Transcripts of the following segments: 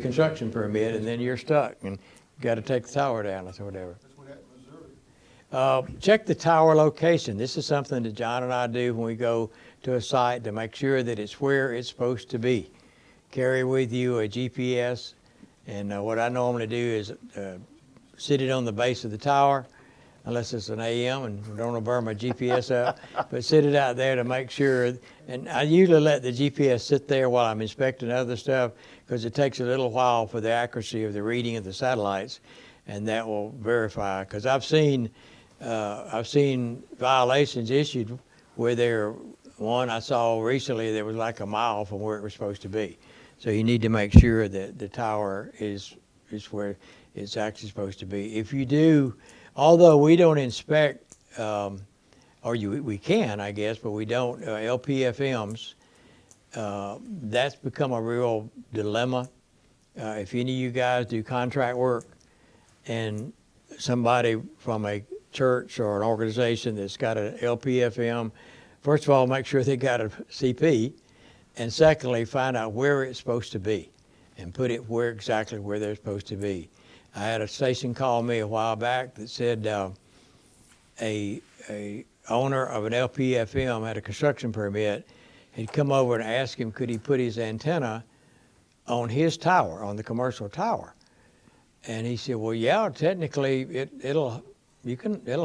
construction permit, and then you're stuck and got to take the tower down or whatever. That's what happened in Missouri. Check the tower location. This is something that John and I do when we go to a site to make sure that it's where it's supposed to be. Carry with you a GPS, and what I normally do is sit it on the base of the tower, unless it's an AM and I don't want to burn my GPS up, but sit it out there to make sure. And I usually let the GPS sit there while I'm inspecting other stuff, because it takes a little while for the accuracy of the reading of the satellites, and that will verify. Because I've seen violations issued where one I saw recently that was like a mile from where it was supposed to be. So you need to make sure that the tower is where it's actually supposed to be. If you do, although we don't inspect, we can, I guess, but we don't, LPFMs, that's become a real dilemma. If any of you guys do contract work and somebody from a church or an organization that's got an LPFM, first of all, make sure they got a CP, and secondly, find out where it's supposed to be and put it exactly where they're supposed to be. I had a station call me a while back that said a owner of an LPFM had a construction permit. He'd come over and asked him could he put his antenna on his tower, on the commercial tower. And he said, well, yeah, technically it'll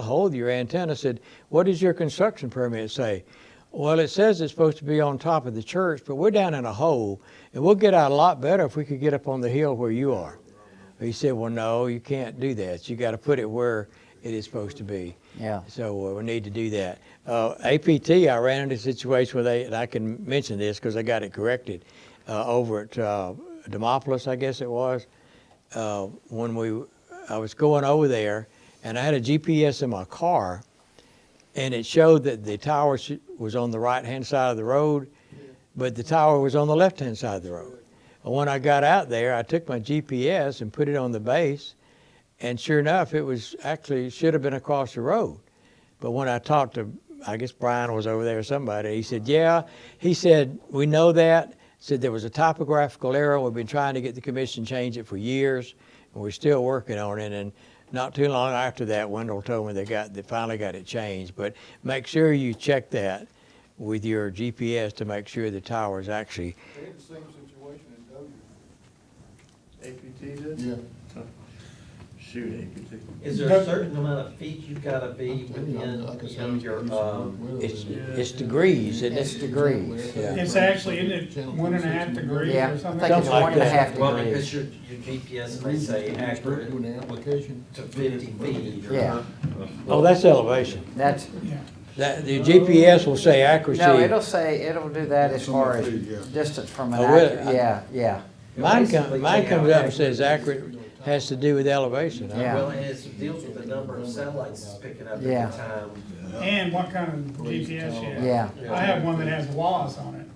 hold your antenna. I said, what does your construction permit say? Well, it says it's supposed to be on top of the church, but we're down in a hole, and we'll get out a lot better if we could get up on the hill where you are. He said, well, no, you can't do that. You got to put it where it is supposed to be. Yeah. So we need to do that. APT, I ran into a situation where and I can mention this because I got it corrected, over at Demopolis, I guess it was, when I was going over there, and I had a GPS in my car, and it showed that the tower was on the right-hand side of the road, but the tower was on the left-hand side of the road. And when I got out there, I took my GPS and put it on the base, and sure enough, it was actually should have been across the road. But when I talked to, I guess Brian was over there or somebody, he said, yeah. He said, we know that. Said there was a typographical error. We've been trying to get the commission to change it for years, and we're still working on it. And not too long after that, Wendell told me they finally got it changed. But make sure you check that with your GPS to make sure the tower is actually. They had the same situation in Dozier. APT did? Yeah. Shoot, APT. Is there a certain amount of feet you've got to be within, your, It's degrees, isn't it? It's degrees. Yeah. It's actually, isn't it 1.5 degrees Yeah, or I something? think it's Something like 1.5 well, degrees. because your GPS may say accurate Doing the application. to 50 feet. Or Yeah. Oh, that's elevation. That's, Yeah. The GPS will say accuracy. no, it'll do that as far as distance from an Oh, really? accurate, yeah. Mine comes up and says accurate has to do with elevation. Huh? Yeah. Well, and it deals with the number of satellites it's picking up Yeah. at the time. And what kind of GPS you have. Yeah. I have one that has WAS on it.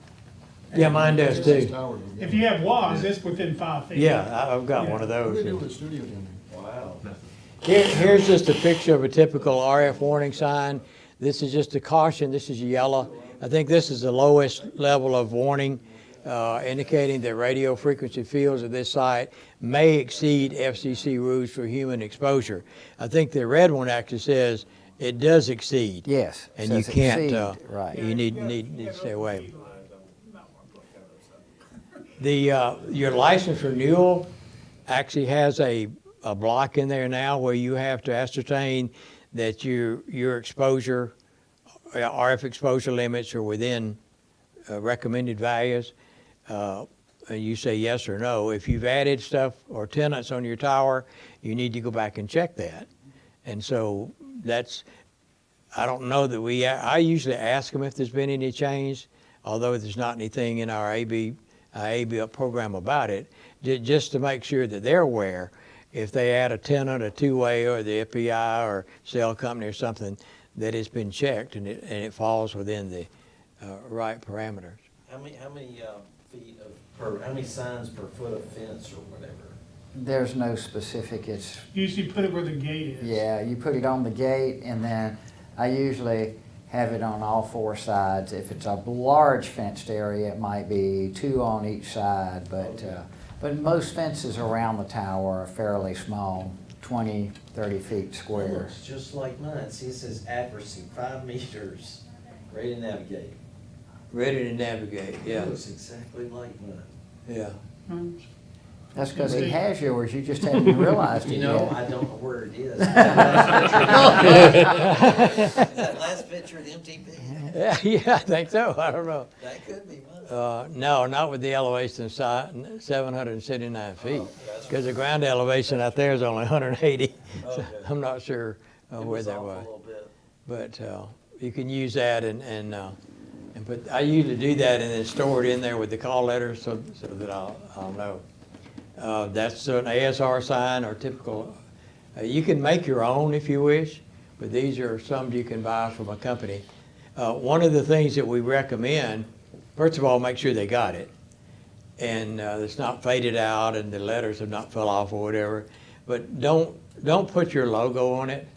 Yeah, mine does too. If you have WAS, it's within 5 feet. Yeah, I've got one of What do they do those. with the studio down there? Wow. Here's just a picture of a typical RF warning sign. This is just a caution. This is yellow. I think this is the lowest level of warning, indicating that radio frequency fields of this site may exceed FCC rules for human exposure. I think the red one actually says it does exceed. Yes. And you says can't, exceed, right. you need to stay away. Your license renewal actually has a block in there now where you have to ascertain that your exposure, RF exposure limits are within recommended values. And you say yes or no. If you've added stuff or tenants on your tower, you need to go back and check that. And so I don't know that I usually ask them if there's been any change, although there's not anything in our ABIP program about it, just to make sure that they're aware. If they add a tenant, a two-way, or the FPI or cell company or something, that it's been checked and it falls within the right parameters. How many feet how many signs per foot of fence or whatever? There's no specific, it's, Usually put it where the gate is. yeah, you put it on the gate, and then I usually have it on all 4 sides. If it's a large fenced area, it might be 2 on each side, but But most fences around the tower are fairly small, 20, 30 feet It square. looks just like mine. See, it says accuracy, 5 meters, ready to navigate. Ready to navigate, yeah, It looks exactly like mine. yeah. That's because he has yours, you just haven't realized it You know, yet. I don't know where it is. Is that last picture the MTV? Yeah, yeah, I think so, I don't know. That could be mine. No, not with the elevation of 779 feet, Oh, that's because the ground elevation out there is only 180. So Okay. I'm not sure It where was that off a was. little bit. But you can use that and put, I usually do that and then store it in there with the call letters so that I'll know. That's an ASR sign or typical, you can make your own if you wish, but these are some you can buy from a company. One of the things that we recommend, first of all, make sure they got it. And it's not faded out and the letters have not fell off or whatever. But don't put your logo on it,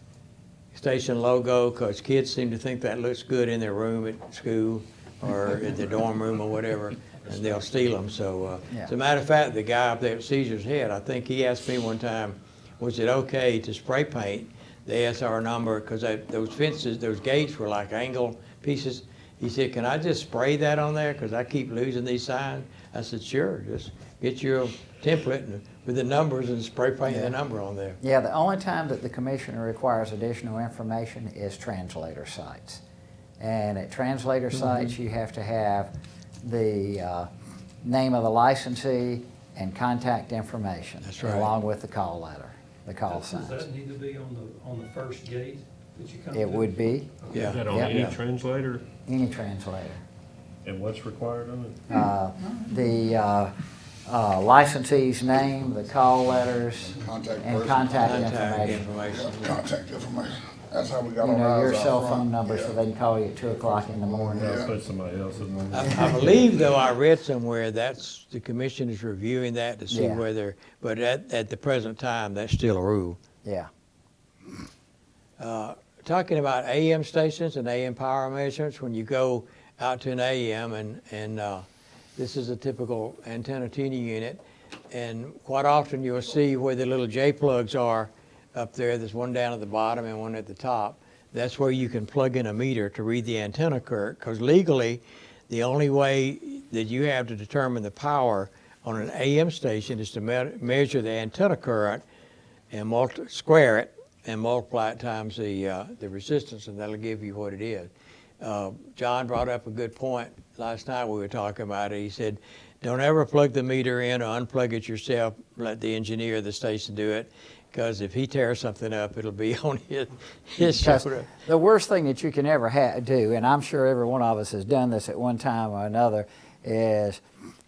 station logo, because kids seem to think that looks good in their room at school or at their dorm room or whatever, and they'll steal them. So Yeah. as a matter of fact, the guy up there at Caesar's Head, I think he asked me one time, was it okay to spray paint the ASR number, because those fences, those gates were like angle pieces. He said, can I just spray that on there, because I keep losing these signs? I said, sure, just get your template with the numbers and spray paint the number on there. Yeah, the only time that the commissioner requires additional information is translator sites. And at translator sites, you have to have the name of the licensee and contact information. That's right. Along with the call letter, the call Does signs. that need to be on the first gate that you come to? It would be Yeah. Is that on Yeah. any Yeah. translator? any translator. And what's required on it? The licensee's name, the call letters, Contact and person. contact Contact information. information. Contact information. That's how we got You our know, your eyes out cell front. phone number, so Yeah. they can call you at 2 o'clock in the morning. I'll put somebody else's name. I believe, though, I read somewhere that's, the commission is reviewing that to see Yeah. whether, but at the present time, that's still a rule. Yeah. Talking about AM stations and AM power measurements, when you go out to an AM and this is a typical antenna tuning unit, and quite often you'll see where the little J plugs are up there. There's one down at the bottom and one at the top. That's where you can plug in a meter to read the antenna current, because legally, the only way that you have to determine the power on an AM station is to measure the antenna current and square it and multiply it times the resistance, and that'll give you what it is. John brought up a good point last night. We were talking about it. He said, don't ever plug the meter in or unplug it yourself. Let the engineer of the station do it, because if he tears something up, it'll be on his Because shoulder. the worst thing that you can ever do, and I'm sure every one of us has done this at one time or another, is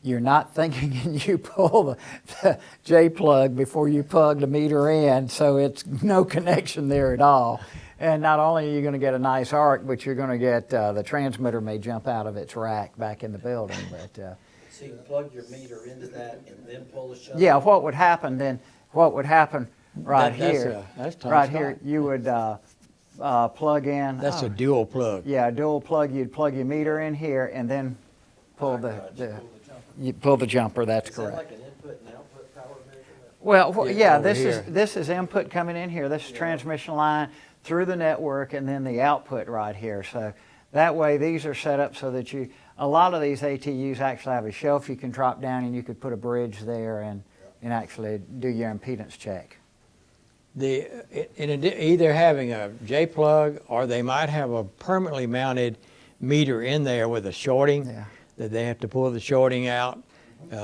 you're not thinking and you pull the J plug before you plug the meter in, so it's no connection there at all. And not only are you going to get a nice arc, but you're going to get the transmitter may jump out of its rack back in the building. But So you can plug your meter into that and then pull the shut? yeah, what would happen then? What would happen right here? That's Tom Right Scott. here, you would plug in. That's oh, a dual plug. Yeah, a dual plug. You'd plug your meter in here and then pull you pull the jumper. That's Is that correct. like an input and output power measurement? Well, Yeah, yeah, over this here. is input coming in here. This is transmission line through the network, and then the output right here. So that way, these are set up so that a lot of these ATUs actually have a shelf you can drop down, and you could put a bridge there and actually do your impedance check. Either having a J plug, or they might have a permanently mounted meter in there with a shorting, Yeah. that they have to pull the shorting out. With the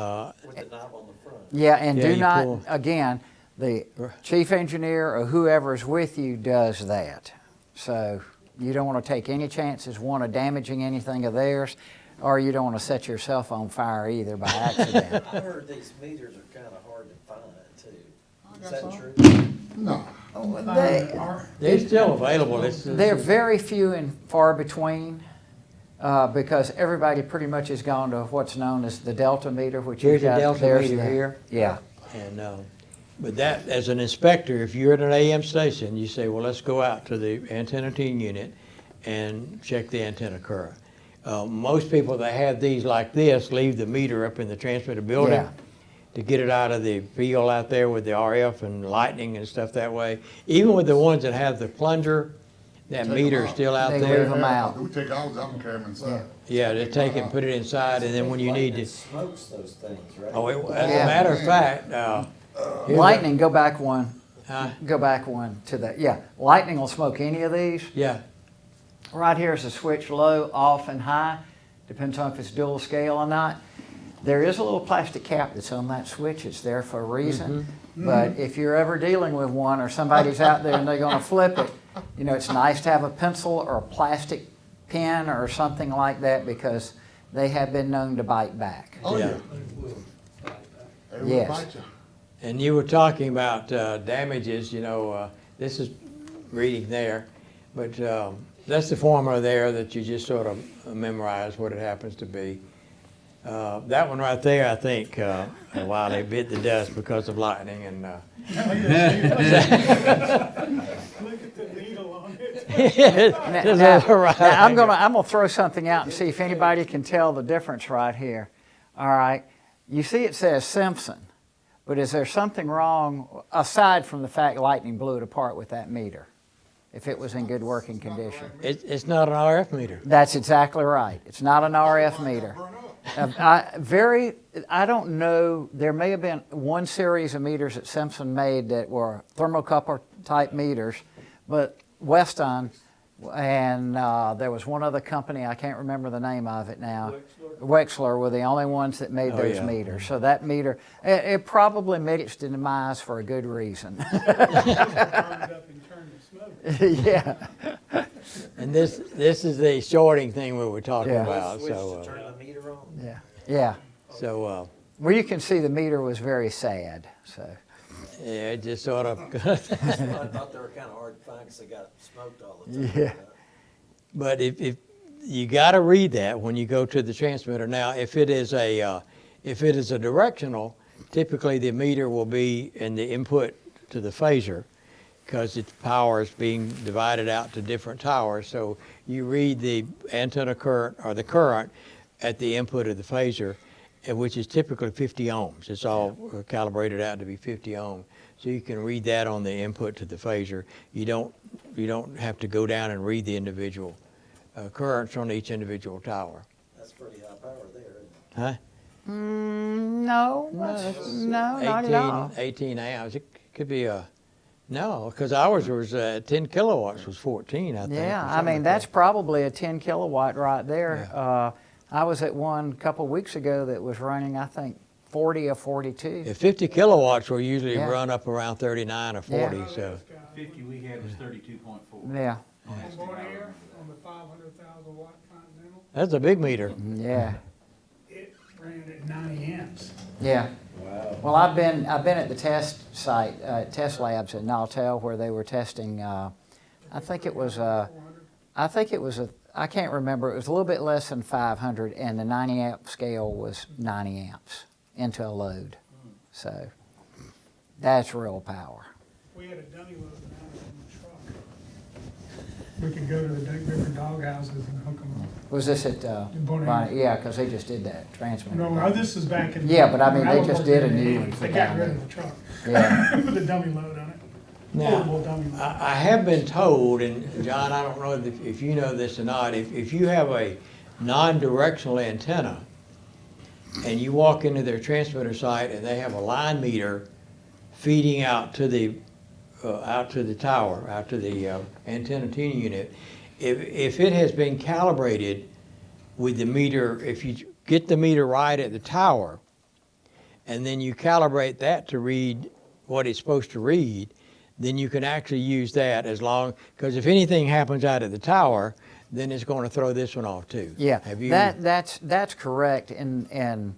knob on the front? Yeah, and Yeah, do you not, pull- again, the chief engineer or whoever's with you does that. So you don't want to take any chances, one, of damaging anything of theirs, or you don't want to set yourself on fire either by accident. I heard these meters are kind of hard to find too. Is that true? No. They're still available. They're very few and far between because everybody pretty much has gone to what's known as the delta meter, which Here's you've a got. delta There's meter the- here. Yeah. And, but that, as an inspector, if you're at an AM station, you say, well, let's go out to the antenna tuning unit and check the antenna current. Most people that have these like this leave the meter up in the transmitter building. Yeah. to get it out of the field out there with the RF and lightning and stuff that way. Even with the ones that have the plunger, that Take 'em meter's out. still out They there. leave 'em out. We take ours out and carry them inside. Yeah, they take it and put it inside, and then when you need Lightning to, smokes those things, right? oh, as a Yeah. matter of fact, here's a- Lightning, go back one. Huh? Go back one to that. Yeah, lightning will smoke any of these. Yeah, Right here is the switch low, off, and high. Depends on if it's dual scale or not. There is a little plastic cap that's on that switch. It's there for a reason. But if you're ever dealing with one or somebody's out there and they're going to flip it, you know, it's nice to have a pencil or a plastic pen or something like that because they have been known to bite back. Oh, Yeah. yeah. But it will fight back. They will Yes. bite you. and you were talking about damages, you know, this is reading there, but that's the formula there that you just sort of memorize what it happens to be. That one right there, I think, wow, they bit the dust because of lightning and. Look at the needle on it. Now, I'm gonna throw something out and see if anybody can tell the difference right here. All right, you see it says Simpson, but is there something wrong aside from the fact lightning blew it apart with that meter? If it was in good working condition. It's not an RF meter. That's exactly right. It's not an RF meter. I don't know, there may have been one series of meters that Simpson made that were thermocouple type meters, but Weston and there was one other company, I can't remember the name of it now. Wexler were the only ones that made Oh, those yeah. meters. So that meter, it probably made its demise for a good reason. Burned up and turned to smoke. Yeah. And this is the shorting thing we were talking Yeah. about, Switch so, to turn the meter on? Yeah. Yeah. well, you can see the meter was very sad, so. yeah, it just sort of, That's why I thought they were kind of hard to find because they got smoked all the time. Yeah. but if you gotta read that when you go to the transmitter. Now, if it is a directional, typically the meter will be in the input to the phaser because its power is being divided out to different towers. So you read the antenna current or the current at the input of the phaser, which is typically 50 ohms. It's all calibrated out to be 50 ohms. So you can read that on the input to the phaser. You don't have to go down and read the individual currents on each individual tower. That's pretty high power there, isn't it? Huh? No, not at all. 18 amps. It could be no, because ours was 10 kilowatts was 14, I think. Yeah, or I something mean, like that's that. probably a 10 kilowatt right there. Yeah. I was at one a couple weeks ago that was running, I think, 40 or 42. If 50 kilowatts will usually Yeah. run up around 39 or 40, Yeah. so. 50 we had was 32.4. Yeah, On Bonaire, on the 500,000 watt Continental, That's a big meter. yeah, it ran at 90 amps. yeah. Wow. Well, I've been at the test site, test labs at Nautel where they were testing. I think it was I can't remember. It was a little bit less than 500, and the 90 amp scale was 90 amps into a load. So that's real power. We had a dummy load out in the truck. We could go to the different dog houses and hook them up. Was this at Bonaire. Bonnie? Yeah, because they just did that transmitter. No, this is back in. Yeah, but I mean, when they was just working did a in new Haiti. one for They got down rid there. of the truck. Yeah. With a dummy load on it. Now, Portable dummy load. I have been told, and John, I don't know if you know this or not, if you have a non-directional antenna and you walk into their transmitter site and they have a line meter feeding out to the tower, out to the antenna tuning unit, if it has been calibrated with the meter, if you get the meter right at the tower and then you calibrate that to read what it's supposed to read, then you can actually use that as long, because if anything happens out at the tower, then it's going to throw this one off too. Yeah, Have you? that's correct. And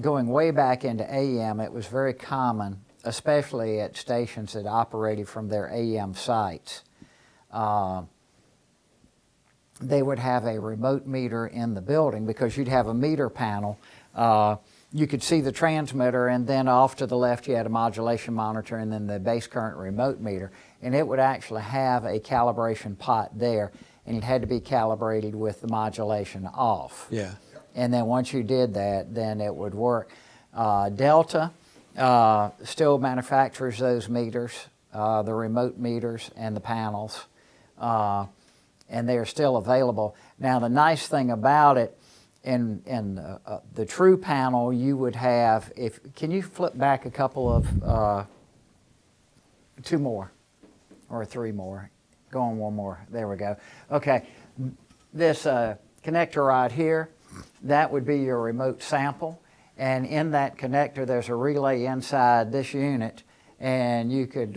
going way back into AM, it was very common, especially at stations that operated from their AM sites. They would have a remote meter in the building because you'd have a meter panel. You could see the transmitter, and then off to the left you had a modulation monitor and then the base current remote meter. And it would actually have a calibration pot there, and it had to be calibrated with the modulation off. Yeah. And then once you did that, then it would work. Delta still manufactures those meters, the remote meters and the panels, and they are still available. Now, the nice thing about it, in the true panel, you would have, can you flip back a couple of, 2 more or 3 more? Go on 1 more. There we go. Okay, this connector right here, that would be your remote sample. And in that connector, there's a relay inside this unit, and you could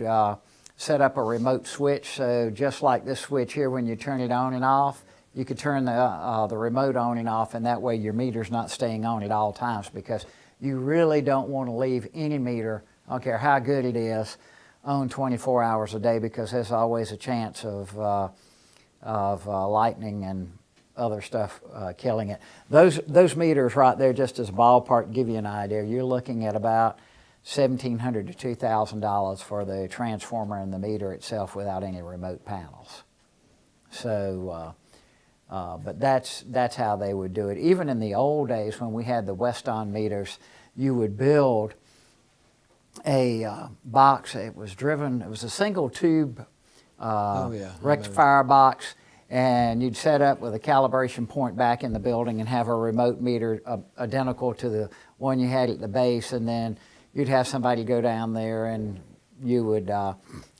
set up a remote switch. So just like this switch here, when you turn it on and off, you could turn the remote on and off, and that way your meter's not staying on at all times, because you really don't want to leave any meter, I don't care how good it is, on 24 hours a day, because there's always a chance of lightning and other stuff killing it. Those meters right there, just as a ballpark, to give you an idea, you're looking at about $1,700 to $2,000 for the transformer and the meter itself without any remote panels. So, but that's how they would do it. Even in the old days when we had the Weston meters, you would build a box. It was a single tube rectifier box, and you'd set up with a calibration point back in the building and have a remote meter identical to the one you had at the base, and then you'd have somebody go down there and you would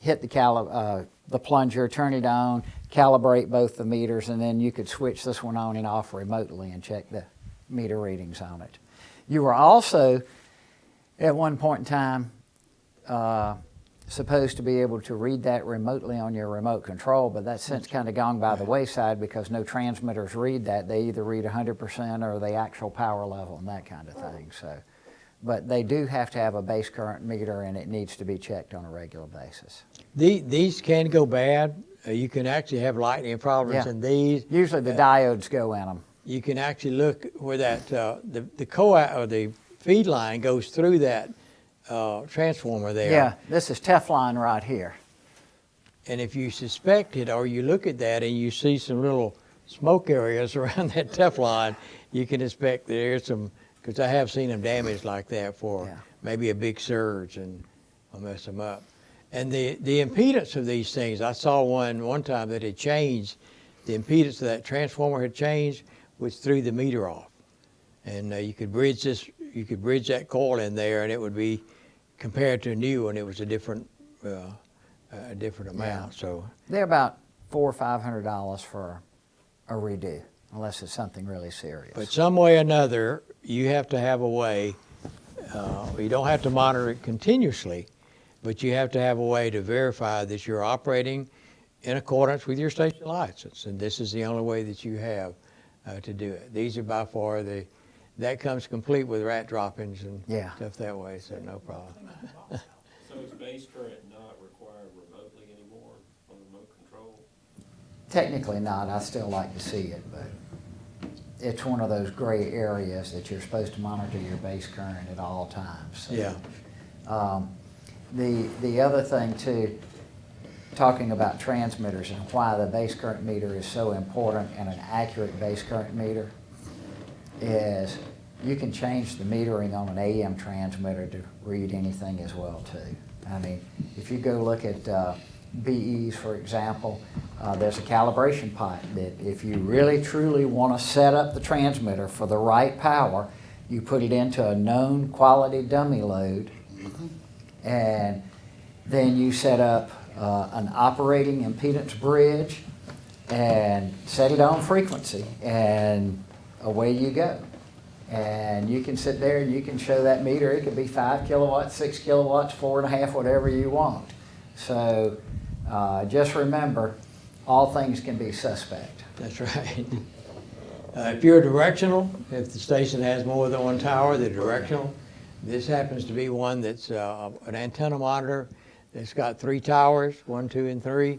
hit the plunger, turn it on, calibrate both the meters, and then you could switch this one on and off remotely and check the meter readings on it. You were also, at one point in time, supposed to be able to read that remotely on your remote control, but that's since kind of gone by the wayside because no transmitters read that. They either read 100% or the actual power level and that kind of thing. So, but they do have to have a base current meter, and it needs to be checked on a regular basis. These can go bad. You can actually have lightning problems in these. Usually the diodes go in them. You can actually look where that the coax or the feed line goes through that transformer there. Yeah, this is Teflon right here. And if you suspect it or you look at that and you see some little smoke areas around that Teflon, you can expect that there's some, because I have seen them damaged like that for maybe a big surge and I'll mess them up. And the impedance of these things, I saw one time that had changed, the impedance of that transformer had changed, which threw the meter off. And you could bridge that coil in there, and it would be compared to new, and it was a different amount. Yeah. So they're about $400 or $500 for a redo, unless it's something really serious. but some way or another, you have to have a way. You don't have to monitor it continuously, but you have to have a way to verify that you're operating in accordance with your station license, and this is the only way that you have to do it. These are by far that comes complete with rat droppings and stuff that way, so no problem. So is base current not required remotely anymore on remote control? Technically not. I still like to see it, but it's one of those gray areas that you're supposed to monitor your base current at all times. So, Yeah. The other thing too, talking about transmitters and why the base current meter is so important, and an accurate base current meter, is you can change the metering on an AM transmitter to read anything as well too. I mean, if you go look at BEs, for example, there's a calibration pipe that if you really truly want to set up the transmitter for the right power, you put it into a known quality dummy load, and then you set up an operating impedance bridge and set it on frequency, and away you go. And you can sit there and you can show that meter. It could be 5 kilowatts, 6 kilowatts, 4.5, whatever you want. So just remember, all things can be suspect. That's right. If you're directional, if the station has more than one tower, they're directional. This happens to be one that's an antenna monitor that's got 3 towers, 1, 2, and 3,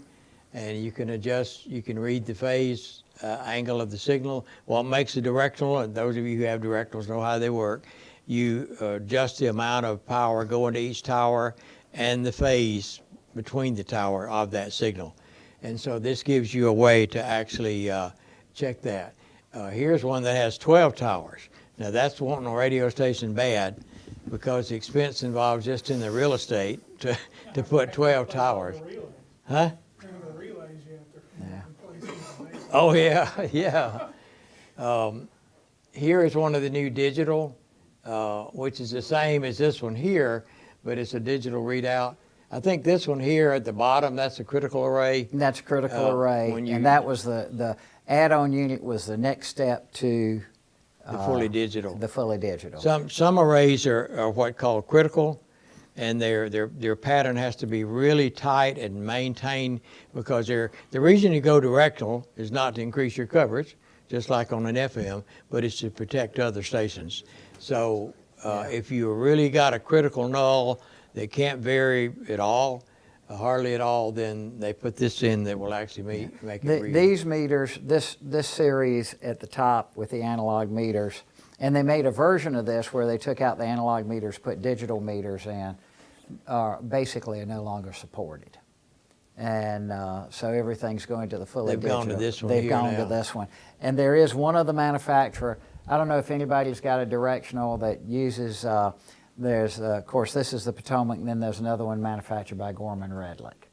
and you can adjust, you can read the phase angle of the signal. What makes a directional, and those of you who have directionals know how they work, you adjust the amount of power going to each tower and the phase between the tower of that signal. And so this gives you a way to actually check that. Here's one that has 12 towers. Now that's wanting a radio station bad, because the expense involved just in the real estate to put 12 towers. The relay. Huh? And the relays you have to replace in the base. Oh, yeah, yeah. Here is one of the new digital, which is the same as this one here, but it's a digital readout. I think this one here at the bottom, that's a critical array. That's critical array, when you- and that was the add-on unit was the next step to The fully digital. the fully digital. Some arrays are what called critical, and their pattern has to be really tight and maintained because the reason you go directional is not to increase your coverage, just like on an FM, but it's to protect other stations. So if you really got a critical null that can't vary at all, hardly at all, then they put this in that will actually make it read. These meters, this series at the top with the analog meters, and they made a version of this where they took out the analog meters, put digital meters in, basically are no longer supported. And so everything's going to the fully digital. They've gone to this one They've here gone to now. this one. And there is one other manufacturer, I don't know if anybody's got a directional that uses, of course, this is the Potomac, and then there's another one manufactured by Gorman Redlick.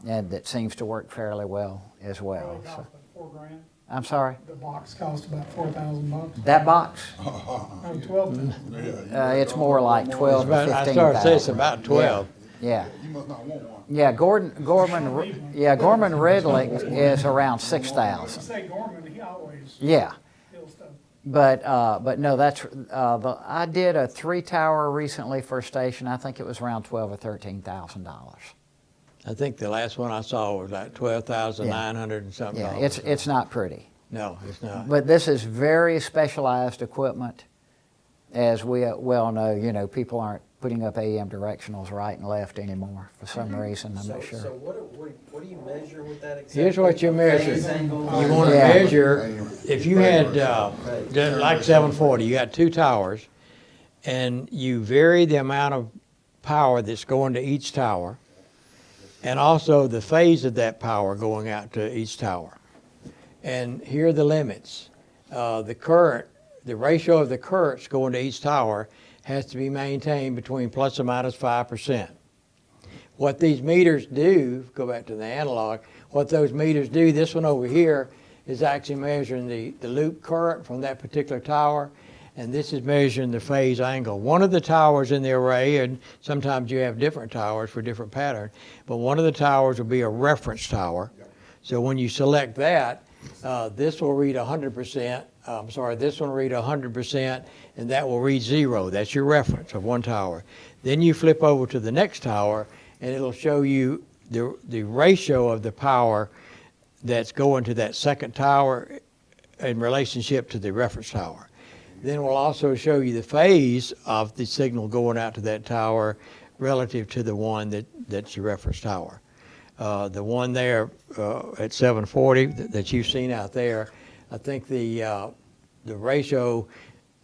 And that seems to work fairly well as well. Probably So, cost about $4,000. I'm sorry, The box cost about $4,000. that box, No, 12,000. it's more like 12 to I 15,000. started to say it's about 12. Yeah, You must not want one. yeah, Gorman Redlick is around If 6,000. you say Gorman, he always Yeah, steals stuff. but no, that's, I did a 3-tower recently for a station, I think it was around $12,000 or $13,000. I think the last one I saw was like 12,900 and something. Yeah, dollars. it's not pretty. No, it's not. But this is very specialized equipment. As we well know, people aren't putting up AM directionals right and left anymore for some reason, I'm not So sure. what do you measure with that exactly? Here's what you measure. Phase angle? You want to Yeah. measure, if you had, like 740, you got 2 towers, and you vary the amount of power that's going to each tower, and also the phase of that power going out to each tower. And here are the limits. The current, the ratio of the currents going to each tower has to be maintained between plus or minus 5%. What these meters do, go back to the analog, what those meters do, this one over here is actually measuring the loop current from that particular tower, and this is measuring the phase angle. One of the towers in the array, and sometimes you have different towers for different patterns, but one of the towers will be a reference tower. So when you select that, this will read 100%, this one will read 100%, and that will read 0. That's your reference of one tower. Then you flip over to the next tower, and it'll show you the ratio of the power that's going to that second tower in relationship to the reference tower. Then we'll also show you the phase of the signal going out to that tower relative to the one that's your reference tower. The one there at 740 that you've seen out there, I think the ratio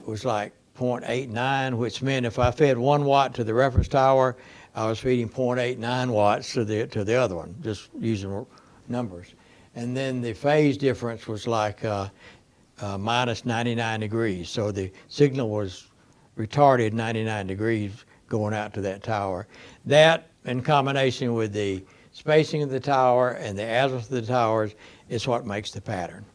was like 0.89, which meant if I fed 1 watt to the reference tower, I was feeding 0.89 watts to the other one, just using numbers. And then the phase difference was like minus 99 degrees. So the signal was retarded 99 degrees going out to that tower. That, in combination with the spacing of the tower and the azimuth of the towers, is what makes the pattern.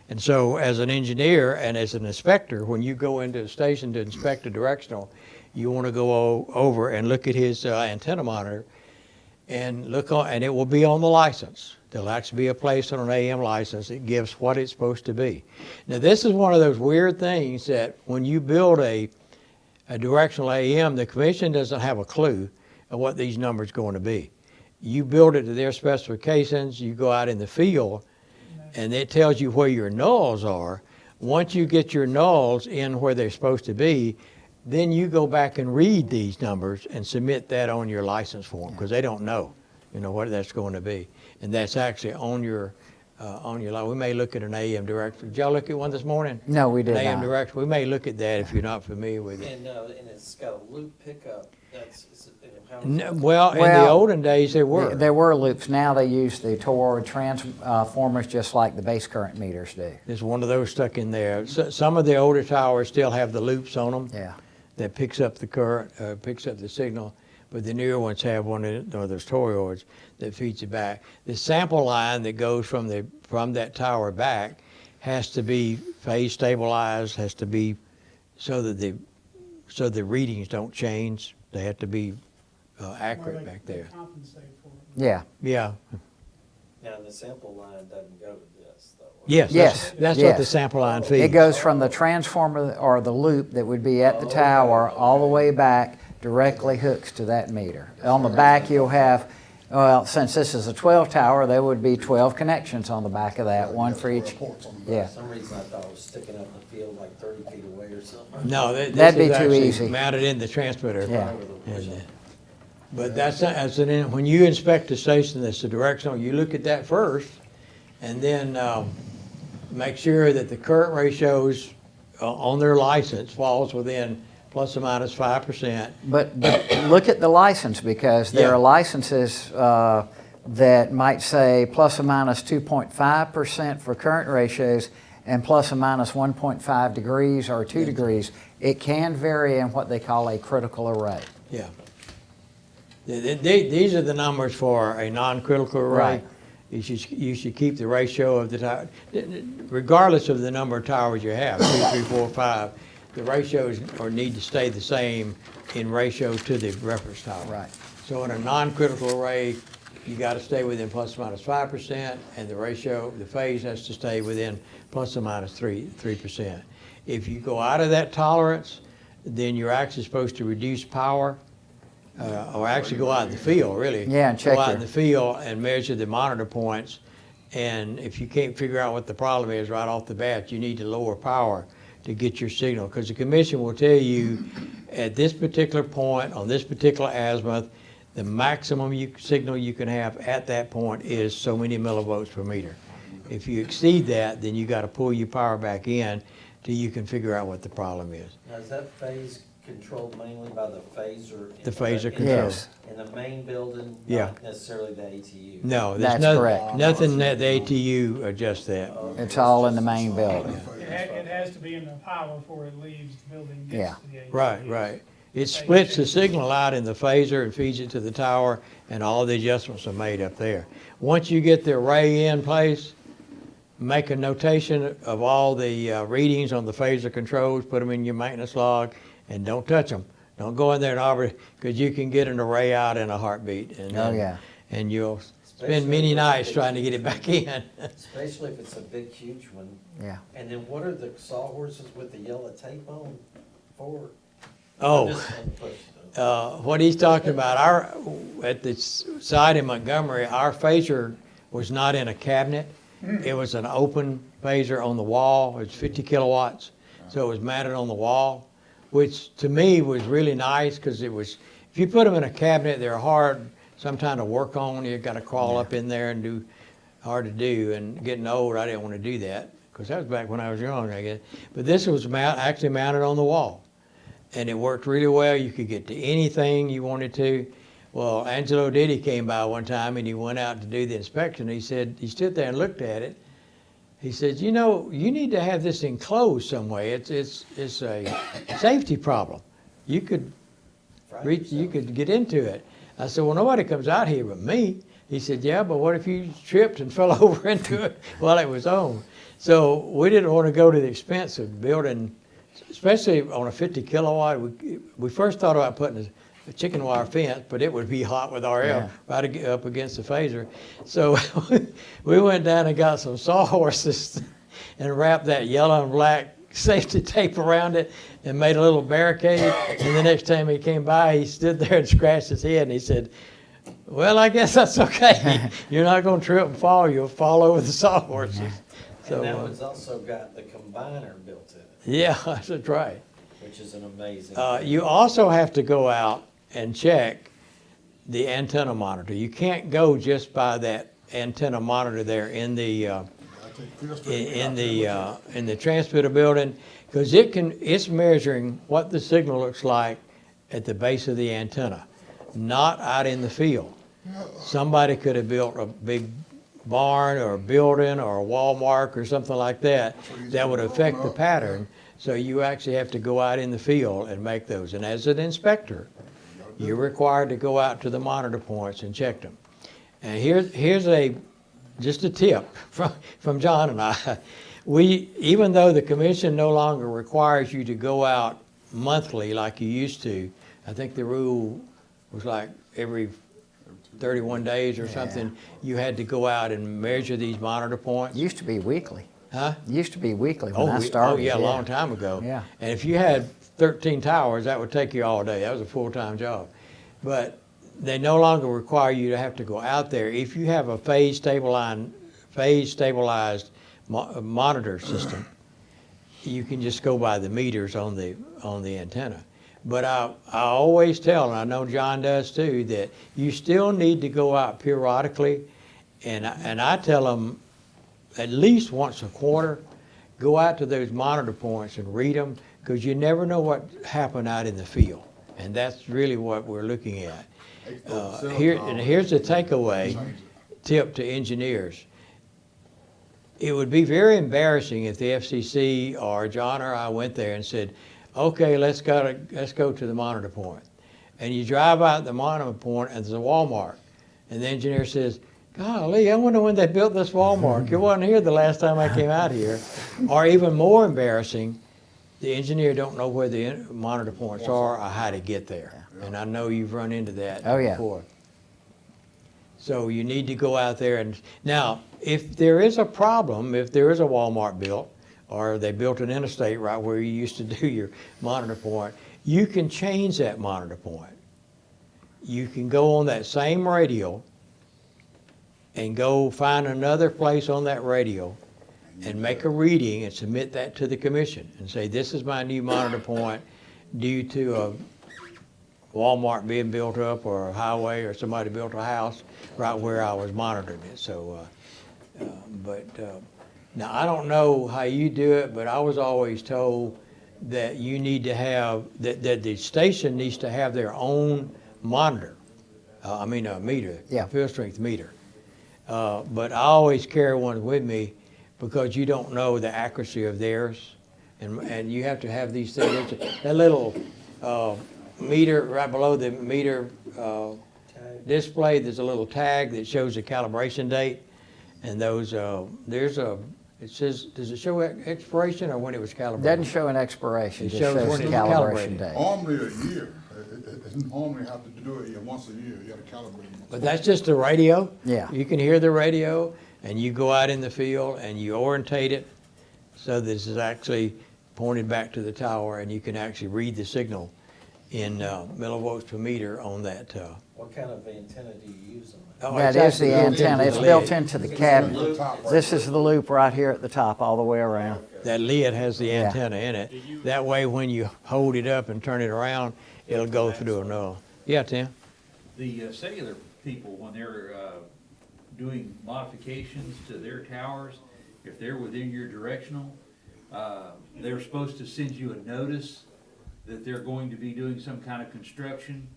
And so as an engineer and as an inspector, when you go into a station to inspect a directional, you want to go over and look at his antenna monitor and look on, and it will be on the license. There'll actually be a place on an AM license that gives what it's supposed to be. Now this is one of those weird things that when you build a directional AM, the commission doesn't have a clue of what these numbers are going to be. You build it to their specifications, you go out in the field, and it tells you where your nulls are. Once you get your nulls in where they're supposed to be, then you go back and read these numbers and submit that on your license form, because they don't know, what that's going to be. And that's actually on your line. We may look at an AM directory. Did y'all look at one this morning? No, we did An AM not. directory. We may look at that if you're not familiar with it. And it's got a loop pickup, how is Well, that? in the Well, olden days, there were. There were loops. Now they use the toroid transformers just like the base current meters do. There's one of those stuck in there. Some of the older towers still have the loops on them. Yeah. that picks up the current, picks up the signal, but the newer ones have one of those toroids that feeds it back. The sample line that goes from that tower back has to be phase stabilized, has to be so that the readings don't change. They have to be accurate Well, back they there. compensate for it. Yeah, Yeah. Now, the sample line doesn't go to this, though. Yes. Yes, That's what the yes. sample line feeds. it goes from the transformer or the loop that would be at the tower all the way back, directly hooks to that meter. On the back, you'll have, well, since this is a 12 tower, there would be 12 connections on the back of that, one for each. Yeah. For some reason, I thought it was sticking up in the field like 30 feet away or something. No, That'd be this is too actually easy. mounted in the transmitter. Yeah. And, but when you inspect the station that's the directional, you look at that first, and then make sure that the current ratios on their license falls within plus or minus 5%. But look at the license, because there Yeah. are licenses that might say plus or minus 2.5% for current ratios and plus or minus 1.5 degrees or 2 degrees. It can vary in what they call a critical array. Yeah. These are the numbers for a non-critical array. Right. You should keep the ratio of the tower, regardless of the number of towers you have, 2, 3, 4, 5. The ratios need to stay the same in ratio to the reference tower. Right. So in a non-critical array, you got to stay within plus or minus 5%, and the ratio, the phase has to stay within plus or minus 3%. If you go out of that tolerance, then you're actually supposed to reduce power, or actually go out in the field, really. Yeah, and check Go out your- in the field and measure the monitor points, and if you can't figure out what the problem is right off the bat, you need to lower power to get your signal, because the commission will tell you at this particular point, on this particular azimuth, the maximum signal you can have at that point is so many millivolts per meter. If you exceed that, then you got to pull your power back in till you can figure out what the problem is. Now, is that phase controlled mainly by the phaser? The phaser control. Yes. In the main building, Yeah. not necessarily the ATU? No, there's That's correct. nothing that the ATU adjusts that. It's all in the main building. It has to be in the power before it leaves the building, Yeah. gets to the ATU. Right. It splits the signal out in the phaser and feeds it to the tower, and all the adjustments are made up there. Once you get the array in place, make a notation of all the readings on the phaser controls, put them in your maintenance log, and don't touch them. Don't go in there and operate, because you can get an array out in a heartbeat. And, Oh, yeah. And you'll spend many nights trying to get it back in. Especially if it's a big, huge one. Yeah. And then what are the sawhorses with the yellow tape on for? Oh. This one pushed them. What he's talking about, at the site in Montgomery, our phaser was not in a cabinet. It was an open phaser on the wall. It's 50 kilowatts, so it was mounted on the wall, which to me was really nice, because it was, if you put them in a cabinet, they're hard sometimes to work on. You got to crawl up in there and do, hard to do. And getting old, I didn't want to do that, because that was back when I was young, I guess. But this was actually mounted on the wall. And it worked really well. You could get to anything you wanted to. Well, Angelo Diddy came by one time, and he went out to do the inspection. He said, he stood there and looked at it. He said, you know, you need to have this enclosed some way. It's a safety problem. You could reach, you could get into it. I said, well, nobody comes out here but me. He said, yeah, but what if you tripped and fell over into it while it was on? So we didn't want to go to the expense of building, especially on a 50 kilowatt. We first thought about putting a chicken wire fence, but it would be hot with RF right up against the phaser. So we went down and got some sawhorses and wrapped that yellow and black safety tape around it and made a little barricade. And the next time he came by, he stood there and scratched his head, and he said, well, I guess that's okay. You're not going to trip and fall. You'll fall over the sawhorses. So, And that one's also got the combiner built in it, yeah, that's right. which is an amazing. You also have to go out and check the antenna monitor. You can't go just by that antenna monitor there in the transmitter building, because it's measuring what the signal looks like at the base of the antenna, not out in the field. Somebody could have built a big barn or a building or a Walmart or something like that that would affect the pattern. So you actually have to go out in the field and make those. And as an inspector, you're required to go out to the monitor points and check them. And here's just a tip from John and I. Even though the commission no longer requires you to go out monthly like you used to, I think the rule was like every 31 days or something, you had to go out and measure these monitor points. Used to be weekly. Huh? Used to be weekly when I started. Oh, yeah, a long time ago. Yeah. And if you had 13 towers, that would take you all day. That was a full-time job. But they no longer require you to have to go out there. If you have a phase stabilized monitor system, you can just go by the meters on the antenna. But I always tell, and I know John does too, that you still need to go out periodically. And I tell them at least once a quarter, go out to those monitor points and read them, because you never know what happened out in the field. And that's really what we're looking at. Here's the takeaway tip to engineers. It would be very embarrassing if the FCC or John or I went there and said, okay, let's go to the monitor point. And you drive out the monitor point and there's a Walmart. And the engineer says, golly, I wonder when they built this Walmart. You wasn't here the last time I came out here. Or even more embarrassing, the engineer don't know where the monitor points are or how to get there. And I know you've run into that before. So you need to go out there and, now, if there is a problem, if there is a Walmart built, or they built an interstate right where you used to do your monitor point, you can change that monitor point. You can go on that same radio and go find another place on that radio and make a reading and submit that to the commission and say, this is my new monitor point due to a Walmart being built up or a highway or somebody built a house right where I was monitoring it. So, now I don't know how you do it, but I was always told that you need to have, that the station needs to have their own monitor, a meter, field strength meter. But I always carry one with me because you don't know the accuracy of theirs. And you have to have these things, that little meter right below the meter display, there's a little tag that shows the calibration date. And those, it says, does it show expiration or when it was calibrated? Doesn't show an expiration, It just shows shows when the it was calibration calibrated. date. Normally a year, it normally have to do it once a year, you gotta calibrate it. But that's just the radio. Yeah. You can hear the radio, and you go out in the field and you orientate it so this is actually pointed back to the tower, and you can actually read the signal in millivolts per meter on that. What kind of antenna do you use on it? That is the antenna, it's built into the It's cabinet. on the top right This there. is the loop right here at the top, all the way around. That lid has the Yeah. antenna in it. That way, when you hold it up and turn it around, it'll go through a null. Yeah, Tim? The cellular people, when they're doing modifications to their towers, if they're within your directional, they're supposed to send you a notice that they're going to be doing some kind of construction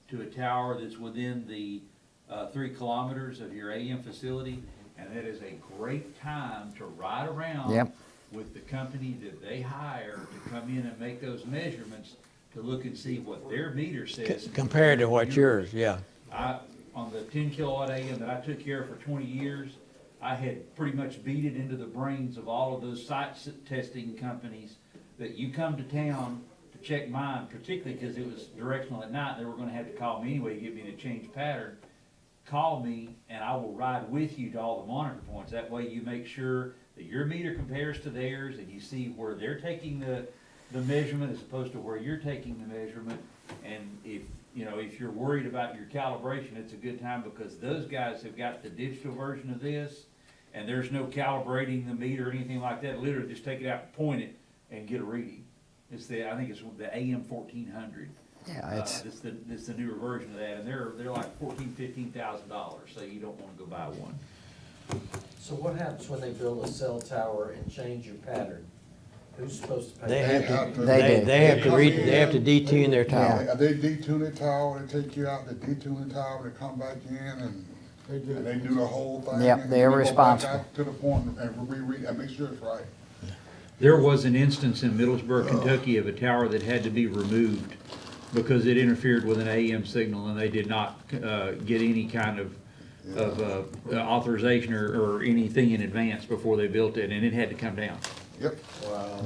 to a tower that's within the 3 kilometers of your AM facility. And that is a great time to ride around Yep. with the company that they hire to come in and make those measurements to look and see what their meter says. Compared to what yours, yeah. On the 10 kilowatt AM that I took care of for 20 years, I had pretty much beat it into the brains of all of those site testing companies that you come to town to check mine, particularly because it was directional at night. They were going to have to call me anyway to get me to change pattern. Call me and I will ride with you to all the monitor points. That way you make sure that your meter compares to theirs and you see where they're taking the measurement as opposed to where you're taking the measurement. And if you're worried about your calibration, it's a good time because those guys have got the digital version of this and there's no calibrating the meter or anything like that. Literally just take it out, point it, and get a reading. I think it's the AM 1400. Yeah, it's, It's the newer version of that, and they're like $15,000, so you don't want to go buy one. So what happens when they build a cell tower and change your pattern? Who's supposed to pay? They that? have to, They do. they have to read, they have to detune their tower. They detune the tower, they take you out, they detune the tower, they come back in and they do the whole thing. Yep, and they're you go back responsible. out to the point and reread and make sure it's right. There was an instance in Middlesbrough, Kentucky of a tower that had to be removed because it interfered with an AM signal and they did not get any kind of authorization or anything in advance before they built it, and it had to come down. Yep. Wow.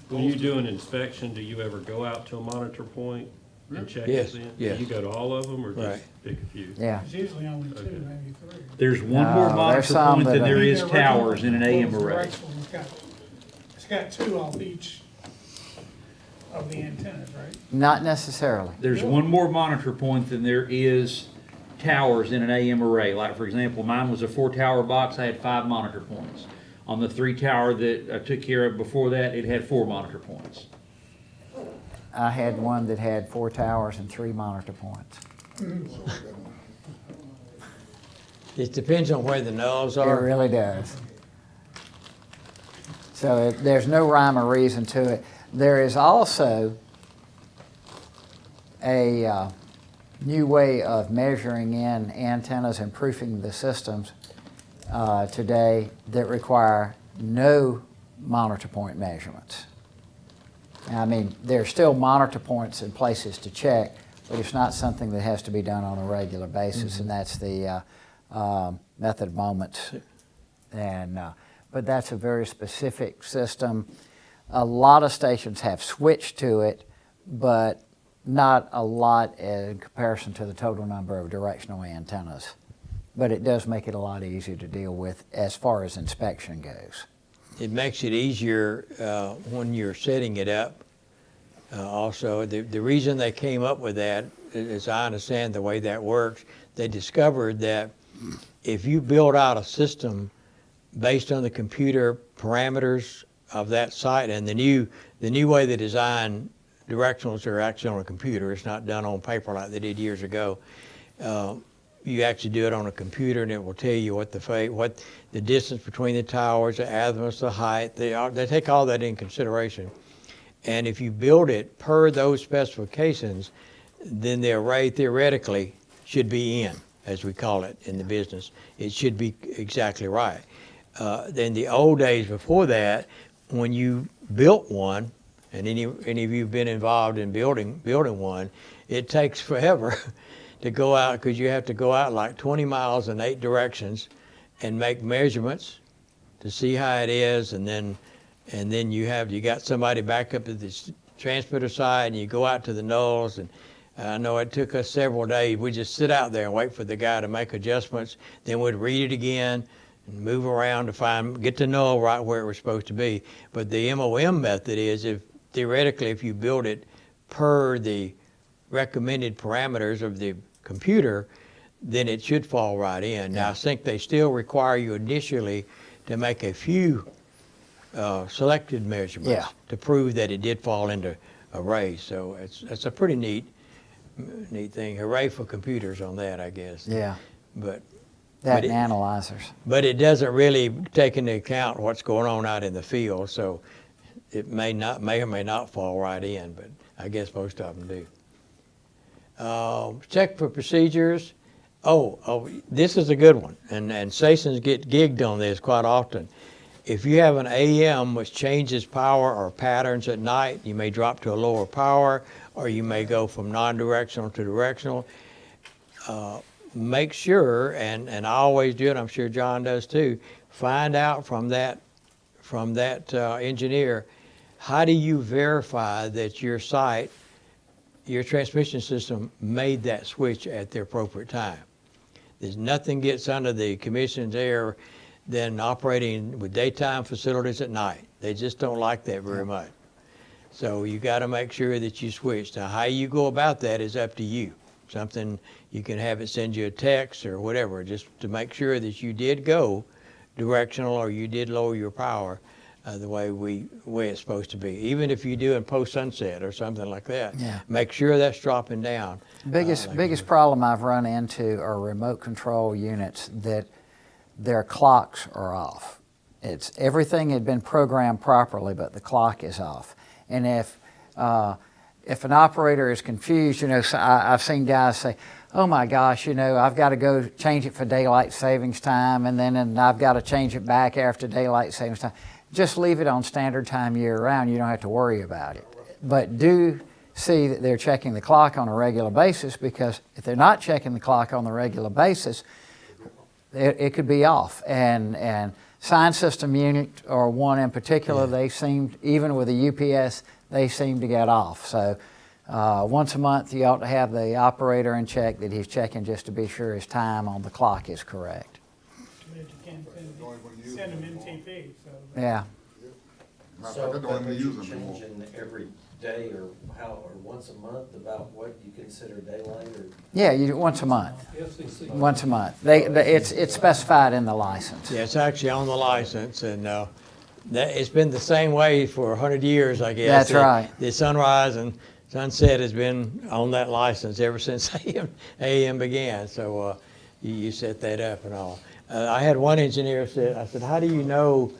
When you do an inspection, do you ever go out to a monitor point and check Yes, it then? yes. Do you go to all of them or Right. just pick a few? Yeah. It's usually only two, maybe three. There's one No, more there's monitor some point than that- there is The original towers in an AM was array. directional. It's got two off each of the antennas, right? Not necessarily. There's one more monitor point than there is towers in an AM array. Like, for example, mine was a 4-tower box, I had 5 monitor points. On the 3-tower that I took care of before that, it had 4 monitor points. I had one that had 4 towers and 3 monitor points. It depends on where the nulls It are. really does. So there's no rhyme or reason to it. There is also a new way of measuring in antennas and proofing the systems today that require no monitor point measurements. I mean, there are still monitor points and places to check, but it's not something that has to be done on a regular basis, and that's the method of moments. And but that's a very specific system. A lot of stations have switched to it, but not a lot in comparison to the total number of directional antennas. But it does make it a lot easier to deal with as far as inspection goes. It makes it easier when you're setting it up. Also, the reason they came up with that, as I understand the way that works, they discovered that if you build out a system based on the computer parameters of that site, and the new way they design directionals are actually on a computer. It's not done on paper like they did years ago. You actually do it on a computer, and it will tell you what the distance between the towers, the azimuth, the height. They take all that in consideration. And if you build it per those specifications, then the array theoretically should be in, as we call it in the business. It should be exactly right. Then the old days before that, when you built one, and any of you have been involved in building one, it takes forever to go out, because you have to go out like 20 miles in 8 directions and make measurements to see how it is, and then you got somebody back up at the transmitter side, and you go out to the nulls, and I know it took us several days. We just sit out there and wait for the guy to make adjustments, then we'd read it again and move around to get the null right where it was supposed to be. But the MOM method is, theoretically, if you build it per the recommended parameters of the computer, then it should fall right in. Now, I think they still require you initially to make a few selected measurements to prove that it did fall into array. So it's a pretty neat thing. Hooray for computers on that, I guess. Yeah. But That and analyzers. But it doesn't really take into account what's going on out in the field, so it may or may not fall right in, but I guess most of them do. Check for procedures. This is a good one, and stations get gigged on this quite often. If you have an AM which changes power or patterns at night, you may drop to a lower power, or you may go from non-directional to directional. Make sure, and I always do it, I'm sure John does too, find out from that engineer, how do you verify that your site, your transmission system made that switch at the appropriate time? There's nothing gets under the commission's air than operating with daytime facilities at night. They just don't like that very much. So you got to make sure that you switch. Now, how you go about that is up to you. Something you can have it send you a text or whatever, just to make sure that you did go directional or you did lower your power the way it's supposed to be. Even if you do in post sunset or something like that, make sure that's dropping down. Biggest problem I've run into are remote control units that their clocks are off. It's everything had been programmed properly, but the clock is off. And if an operator is confused, I've seen guys say, "Oh my gosh, I've got to go change it for daylight savings time, and then I've got to change it back after daylight savings time." just leave it on standard time year-round. You don't have to worry about it. But do see that they're checking the clock on a regular basis, because if they're not checking the clock on the regular basis, it could be off. And sign system unit, or one in particular, they seem, even with the UPS, they seem to get off. So once a month you ought to have the operator in check that he's checking, just to be sure his time on the clock is correct. You can send them MTP, so. Yeah. So, They don't but even would use you them anymore. changing every day or or once a month about what you consider daylight or? Yeah, once a month. FCC. Once a month. It's specified in the license. Yeah, it's actually on the license, and it's been the same way for 100 years, I guess. That's right. The sunrise and sunset has been on that license ever since AM began, so you set that up and all. I had one engineer said, I said, how do you know,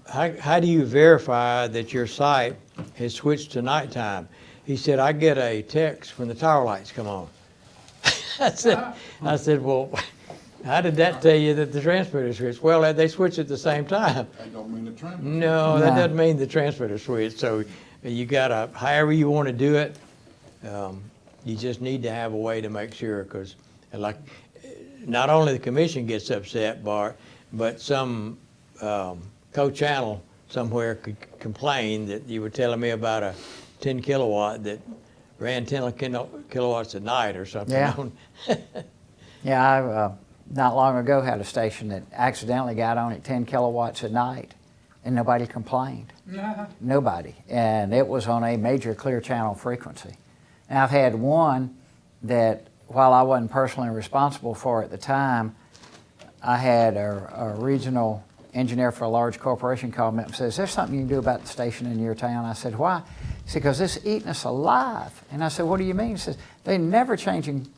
how do you verify that your site has switched to nighttime? He said, I get a text when the tower lights come on. I said, well, how did that tell you that the transmitter switched? Well, they switch at the same time. That don't mean the transmitter. No, that doesn't mean the transmitter switch. So you gotta, however you want to do it, you just need to have a way to make sure, because like, not only the commission gets upset, Bart, but some co-channel somewhere could complain that you were telling me about a 10 kilowatt that ran 10 kilowatts at night or something. Yeah. Yeah, I not long ago had a station that accidentally got on at 10 kilowatts at night, and nobody complained. Nobody. And it was on a major clear channel frequency. Now, I've had one that, while I wasn't personally responsible for it at the time, I had a regional engineer for a large corporation called me up and said, is there something you can do about the station in your town? I said, why? He said, because it's eating us alive. And I said, what do you mean? He says, they're never changing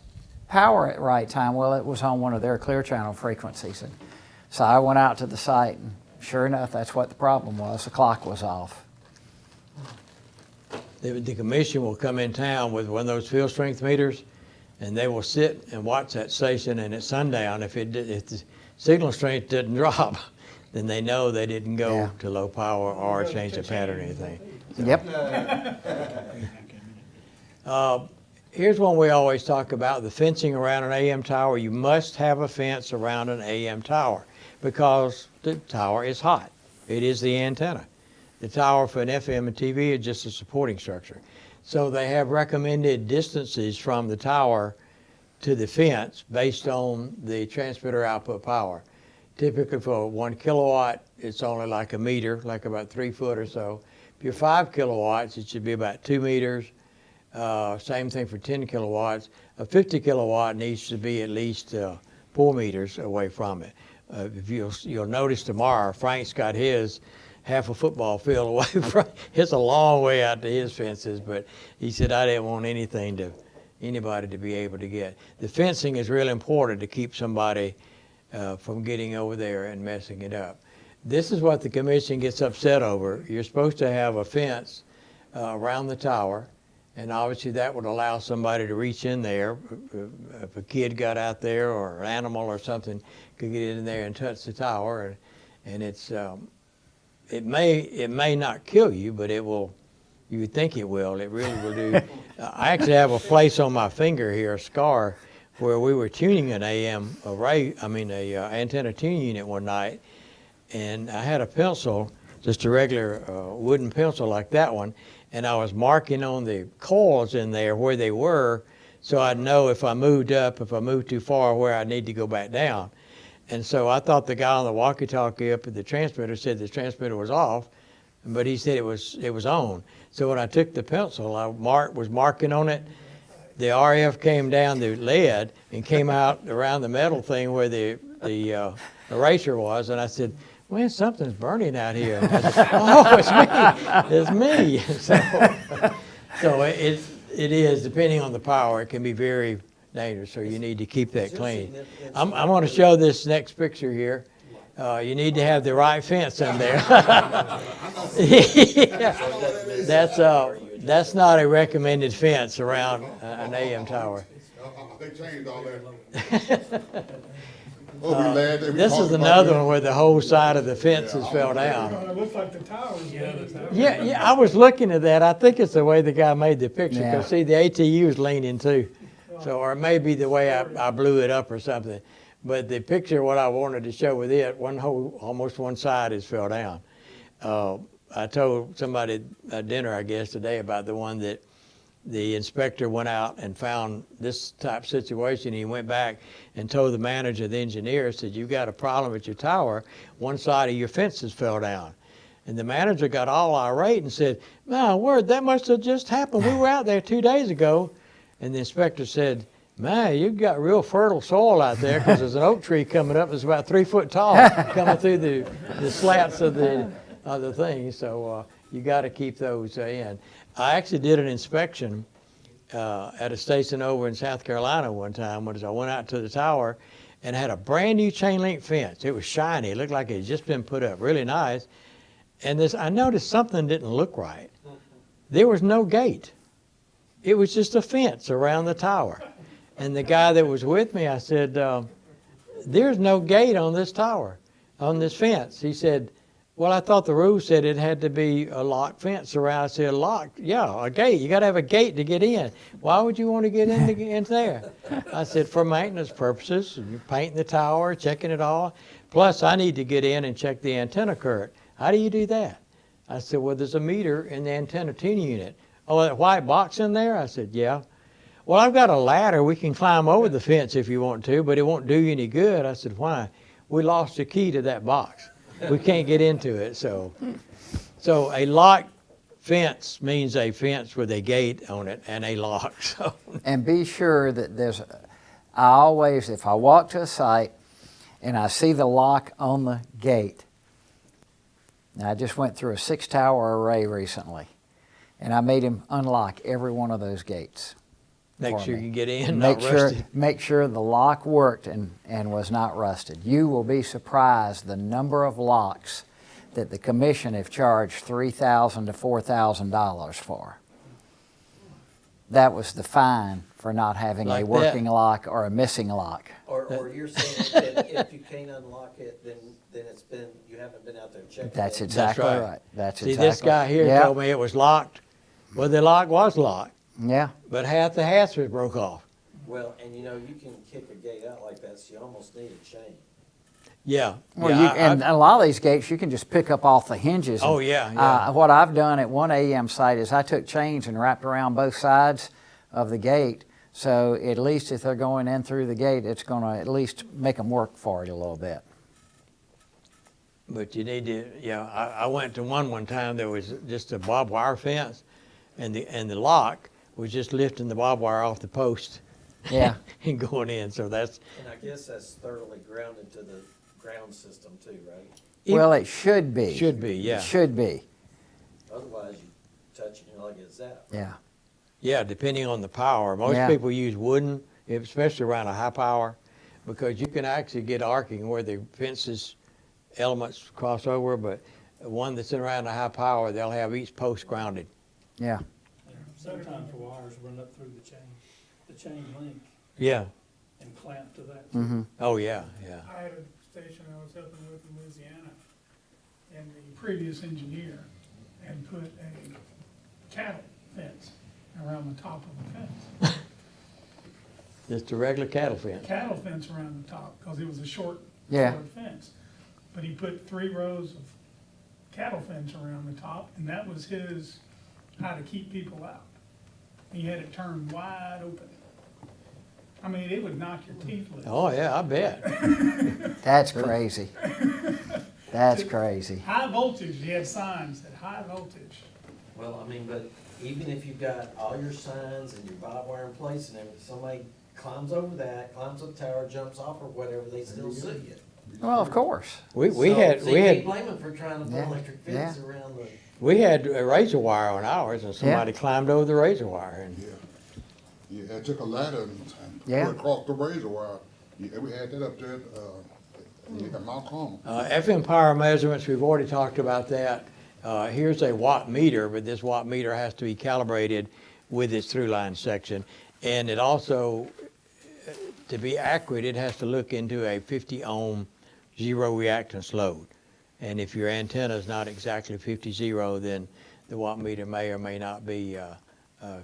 power at right time. Well, it was on one of their clear channel frequencies. And so I went out to the site, and sure enough, that's what the problem was. The clock was off. The commission will come in town with one of those field strength meters, and they will sit and watch that station, and at sundown, if the signal strength doesn't drop, then they know they didn't go to low power or change the pattern or anything. So, Yep. Here's one we always talk about, the fencing around an AM tower. You must have a fence around an AM tower because the tower is hot. It is the antenna. The tower for an FM and TV is just a supporting structure. So they have recommended distances from the tower to the fence based on the transmitter output power. Typically for 1 kilowatt, it's only like a meter, like about 3 foot or so. If you're 5 kilowatts, it should be about 2 meters. Same thing for 10 kilowatts. A 50 kilowatt needs to be at least 4 meters away from it. If you'll notice tomorrow, Frank's got his half a football field away from, it's a long way out to his fences, but he said, I didn't want anybody to be able to get. The fencing is really important to keep somebody from getting over there and messing it up. This is what the commission gets upset over. You're supposed to have a fence around the tower, and obviously that would allow somebody to reach in there. If a kid got out there or an animal or something could get in there and touch the tower, and it's it may not kill you, but it will. You would think it will. It really will do. I actually have a place on my finger here, a scar, where we were tuning an antenna tuning unit one night, and I had a pencil, just a regular wooden pencil like that one, and I was marking on the coils in there where they were, so I'd know if I moved up, if I moved too far, where I need to go back down. And so I thought the guy on the walkie-talkie up at the transmitter said the transmitter was off, but he said it was on. So when I took the pencil, I was marking on it. The RF came down the lead and came out around the metal thing where the eraser was, and I said, "Man, something's burning out here." And I said, "Oh, it's me! It's me!" So it is, depending on the power, it can be very dangerous. So you need to keep that clean. I'm going to show this next picture here. You need to have the right fence in there. Yeah. That's not a recommended fence around an AM tower. They changed all that. Oh, we laughed and we This talked is about another it. one where the whole side of the fences Yeah, fell I down. It looks like the tower's leaning. Yeah, I was looking at that. I think it's the way the guy made the picture, Yeah. because see, the ATU is leaning too. So, or maybe the way I blew it up or something. But the picture, what I wanted to show with it, almost one side has fell down. I told somebody at dinner, I guess, today about the one that the inspector went out and found this type situation. He went back and told the manager, the engineer, said, "You've got a problem at your tower. One side of your fences fell down." And the manager got all irate and said, "My word, that must have just happened. We were out there 2 days ago." And the inspector said, "Man, you've got real fertile soil out there, because there's an oak tree coming up that's about 3 foot tall coming through the slats of the thing." So you got to keep those in. I actually did an inspection at a station over in South Carolina one time when I went out to the tower and had a brand new chain link fence. It was shiny. It looked like it had just been put up, really nice. And I noticed something didn't look right. There was no gate. It was just a fence around the tower. And the guy that was with me, I said, "There's no gate on this tower, on this fence." He said, "Well, I thought the rule said it had to be a locked fence around." I said, "Locked? Yeah, a gate. You got to have a gate to get in. Why would you want to get in there?" I said, "For maintenance purposes. You're painting the tower, checking it all. Plus, I need to get in and check the antenna current." "How do you do that?" I said, "Well, there's a meter in the antenna tuning unit." "Oh, that white box in there?" I said, "Yeah." "Well, I've got a ladder. We can climb over the fence if you want to, but it won't do you any good." I said, "Why?" "We lost the key to that box. We can't get into it." So a locked fence means a fence with a gate on it and a lock. So And be sure that I always, if I walk to a site and I see the lock on the gate, now I just went through a 6-tower array recently, and I made him unlock every one of those gates. make for sure me. you get in, not rusted. Make sure the lock worked and was not rusted. You will be surprised the number of locks that the commission have charged $3,000 to $4,000 for. That was the fine for not having Like a that. working lock or a missing lock. Or you're saying that if you can't unlock it, then you haven't been out there checking it. That's exactly right. right. That's See, exactly. this guy here Yeah. told me it was locked. Well, the lock was locked, Yeah. but half the hasp broke off. Well, and you can kick a gate out like that, so you almost need a chain. Yeah. Well, yeah, and a lot of these gates you can just pick up off the hinges. Oh, yeah, yeah. What I've done at one AEM site is I took chains and wrapped around both sides of the gate, so at least if they're going in through the gate, it's going to at least make them work for it a little bit. But you need to, I went to one time, there was just a barbed wire fence, and the lock was just lifting the barbed wire off the post. Yeah. And going in, so that's. And I guess that's thoroughly grounded to the ground system too, right? Well, it should be. Should be, yeah. It should be. Otherwise, you touch it and you're like it's that. Yeah. Yeah, depending on the power. Most Yeah. people use wooden, especially around a high power, because you can actually get arcing where the fences elements cross over, but one that's around a high power, they'll have each post grounded. Yeah. Sometimes the wires run up through the chain link Yeah. and clamp to that. Mm-hmm. Oh, yeah, yeah. I had a station I was helping with in Louisiana, and the previous engineer had put a cattle fence around the top of the fence. Just a regular cattle fence. Cattle fence around the top, because it was a short Yeah. fence. But he put 3 rows of cattle fence around the top, and that was his, how to keep people out. He had it turned wide open. I mean, it would knock your teeth loose. Oh, yeah, I bet. That's crazy. That's crazy. High voltage, he had signs that high voltage. Well, I mean, but even if you've got all your signs and your barbed wire in place and everything, somebody climbs over that, climbs up the tower, jumps off or whatever, they still sue you. Well, of course. We So you can't had blame them for trying to put Yeah, electric fence around the. we had a razor wire on ours, and somebody climbed over the razor wire, and Yeah, I took a ladder and Yeah. put it across the razor wire. Yeah, we had that up there at Mount Carmel. FM power measurements, we've already talked about that. Here's a watt meter, but this watt meter has to be calibrated with its through line section. And it also to be accurate, it has to look into a 50 ohm zero reactance load. And if your antenna is not exactly 50-0, then the watt meter may or may not be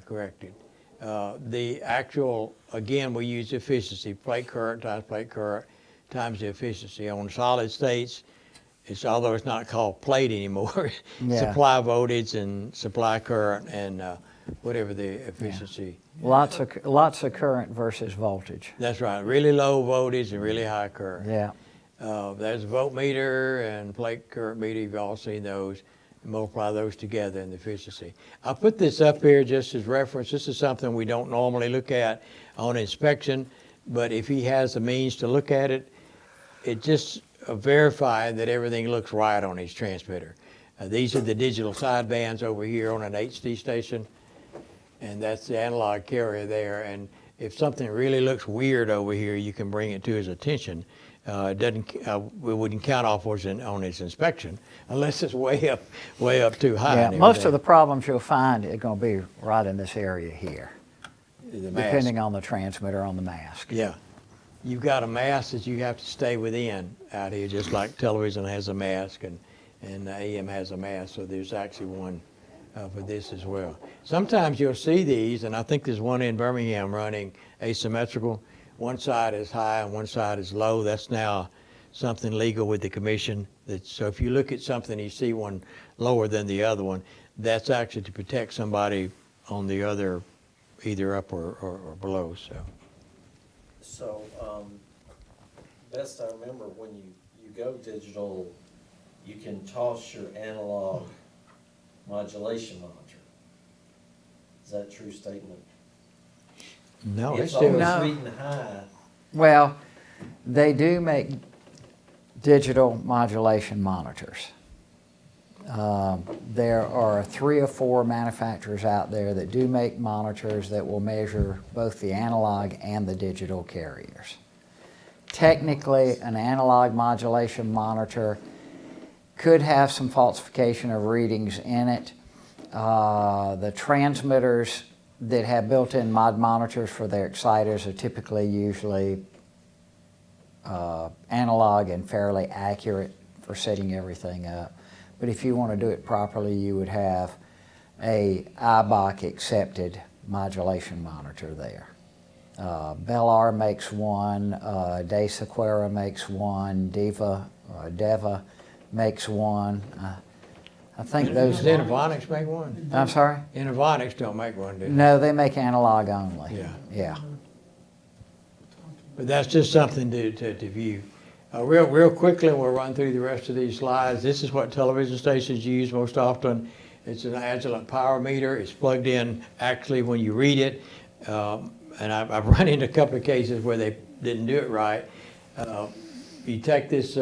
corrected. The actual, again, we use efficiency, plate current times the efficiency. On solid states, although it's not called plate anymore, Yeah. supply voltage and supply current and whatever the efficiency. Lots of current versus voltage. That's right, really low voltage and really high current. Yeah. There's a voltmeter and plate current meter, you've all seen those. Multiply those together in the efficiency. I put this up here just as reference. This is something we don't normally look at on inspection, but if he has the means to look at it, it just verifies that everything looks right on his transmitter. These are the digital sidebands over here on an HD station, and that's the analog carrier there. And if something really looks weird over here, you can bring it to his attention. We wouldn't count off on his inspection unless it's way up too high. Yeah, and most of everything. the problems you'll find are going to be right in this area here, The mask. depending on the transmitter on the mask. Yeah. You've got a mask that you have to stay within out here, just like television has a mask and AM has a mask, so there's actually one for this as well. Sometimes you'll see these, and I think there's one in Birmingham running asymmetrical. One side is high and one side is low. That's now something legal with the commission. So if you look at something, you see one lower than the other one, that's actually to protect somebody on the other, either up or below, so. So, best I remember, when you go digital, you can toss your analog modulation monitor. Is that a true statement? No, It's it's still. always No. reading high. Well, they do make digital modulation monitors. There are 3 or 4 manufacturers out there that do make monitors that will measure both the analog and the digital carriers. Technically, an analog modulation monitor could have some falsification of readings in it. The transmitters that have built-in mod monitors for their exciters are typically usually analog and fairly accurate for setting everything up. But if you want to do it properly, you would have a ABIP accepted modulation monitor there. Bellar makes one, De Sequera makes one, Deva makes one. I think those. Does Innovonics make one? I'm sorry? Innovonics don't make one, do they? No, they make analog only. Yeah. Yeah. But that's just something to view. Real quickly, we'll run through the rest of these slides. This is what television stations use most often. It's an Agilent power meter. It's plugged in actually when you read it. And I've run into a couple of cases where they didn't do it right. You take this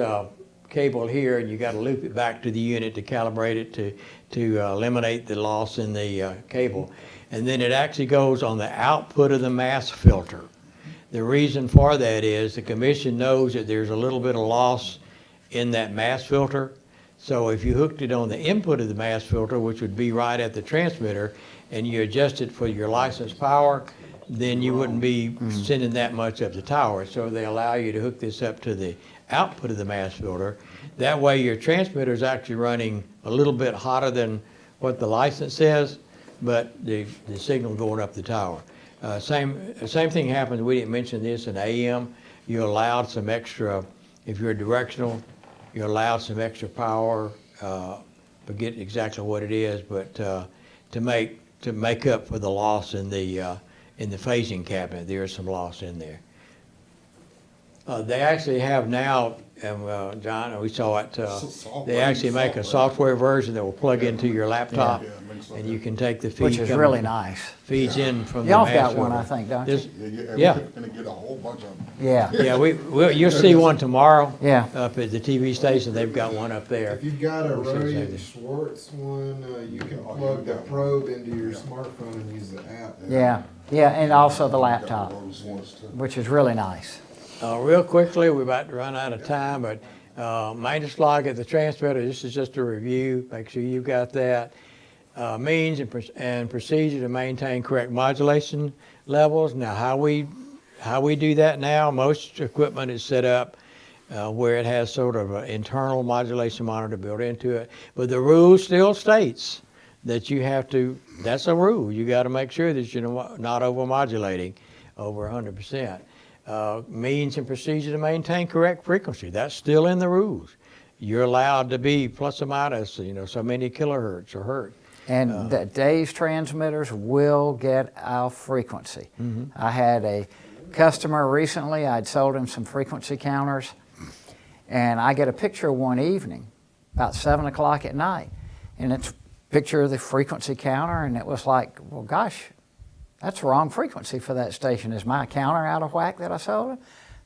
cable here and you got to loop it back to the unit to calibrate it to eliminate the loss in the cable. And then it actually goes on the output of the mass filter. The reason for that is the commission knows that there's a little bit of loss in that mass filter. So if you hooked it on the input of the mass filter, which would be right at the transmitter, and you adjust it for your licensed power, then you wouldn't be sending that much up the tower. So they allow you to hook this up to the output of the mass filter. That way your transmitter is actually running a little bit hotter than what the license says, but the signal going up the tower. Same thing happens, we didn't mention this in AM. You're allowed some extra, if you're directional, you're allowed some extra power, forget exactly what it is, but to make up for the loss in the phasing cabinet, there is some loss in there. They actually have now, John, we saw it, they actually make a software version that will plug into your laptop, Yeah, it makes and you can take the feed. Which is coming- really nice. Feeds in from the Y'all mass got one, I filter. think, don't you? This- Yeah. Yeah. We're gonna get a whole bunch of them. Yeah. Yeah, you'll see one tomorrow. Yeah. Up at the TV station, they've got one up there. If you've got a We'll see Rohde something. Schwartz one, you can plug the probe into your smartphone and use the app. Yeah. Yeah, and also the laptop, Those ones too. which is really nice. Real quickly, we're about to run out of time, but maintenance log at the transmitter, this is just a review, make sure you've got that. Means and procedure to maintain correct modulation levels. Now, how how we do that now, most equipment is set up where it has sort of an internal modulation monitor built into it. But the rule still states that you have to, that's a rule. You got to make sure that you're not over-modulating over 100%. Means and procedure to maintain correct frequency, that's still in the rules. You're allowed to be plus or minus, so many kilohertz or hertz. And the Dave's transmitters will get our frequency. I had a customer recently, I'd sold him some frequency counters, and I get a picture one evening, about 7 o'clock at night, and it's a picture of the frequency counter, and it was like, well, gosh, that's the wrong frequency for that station. Is my counter out of whack that I sold him?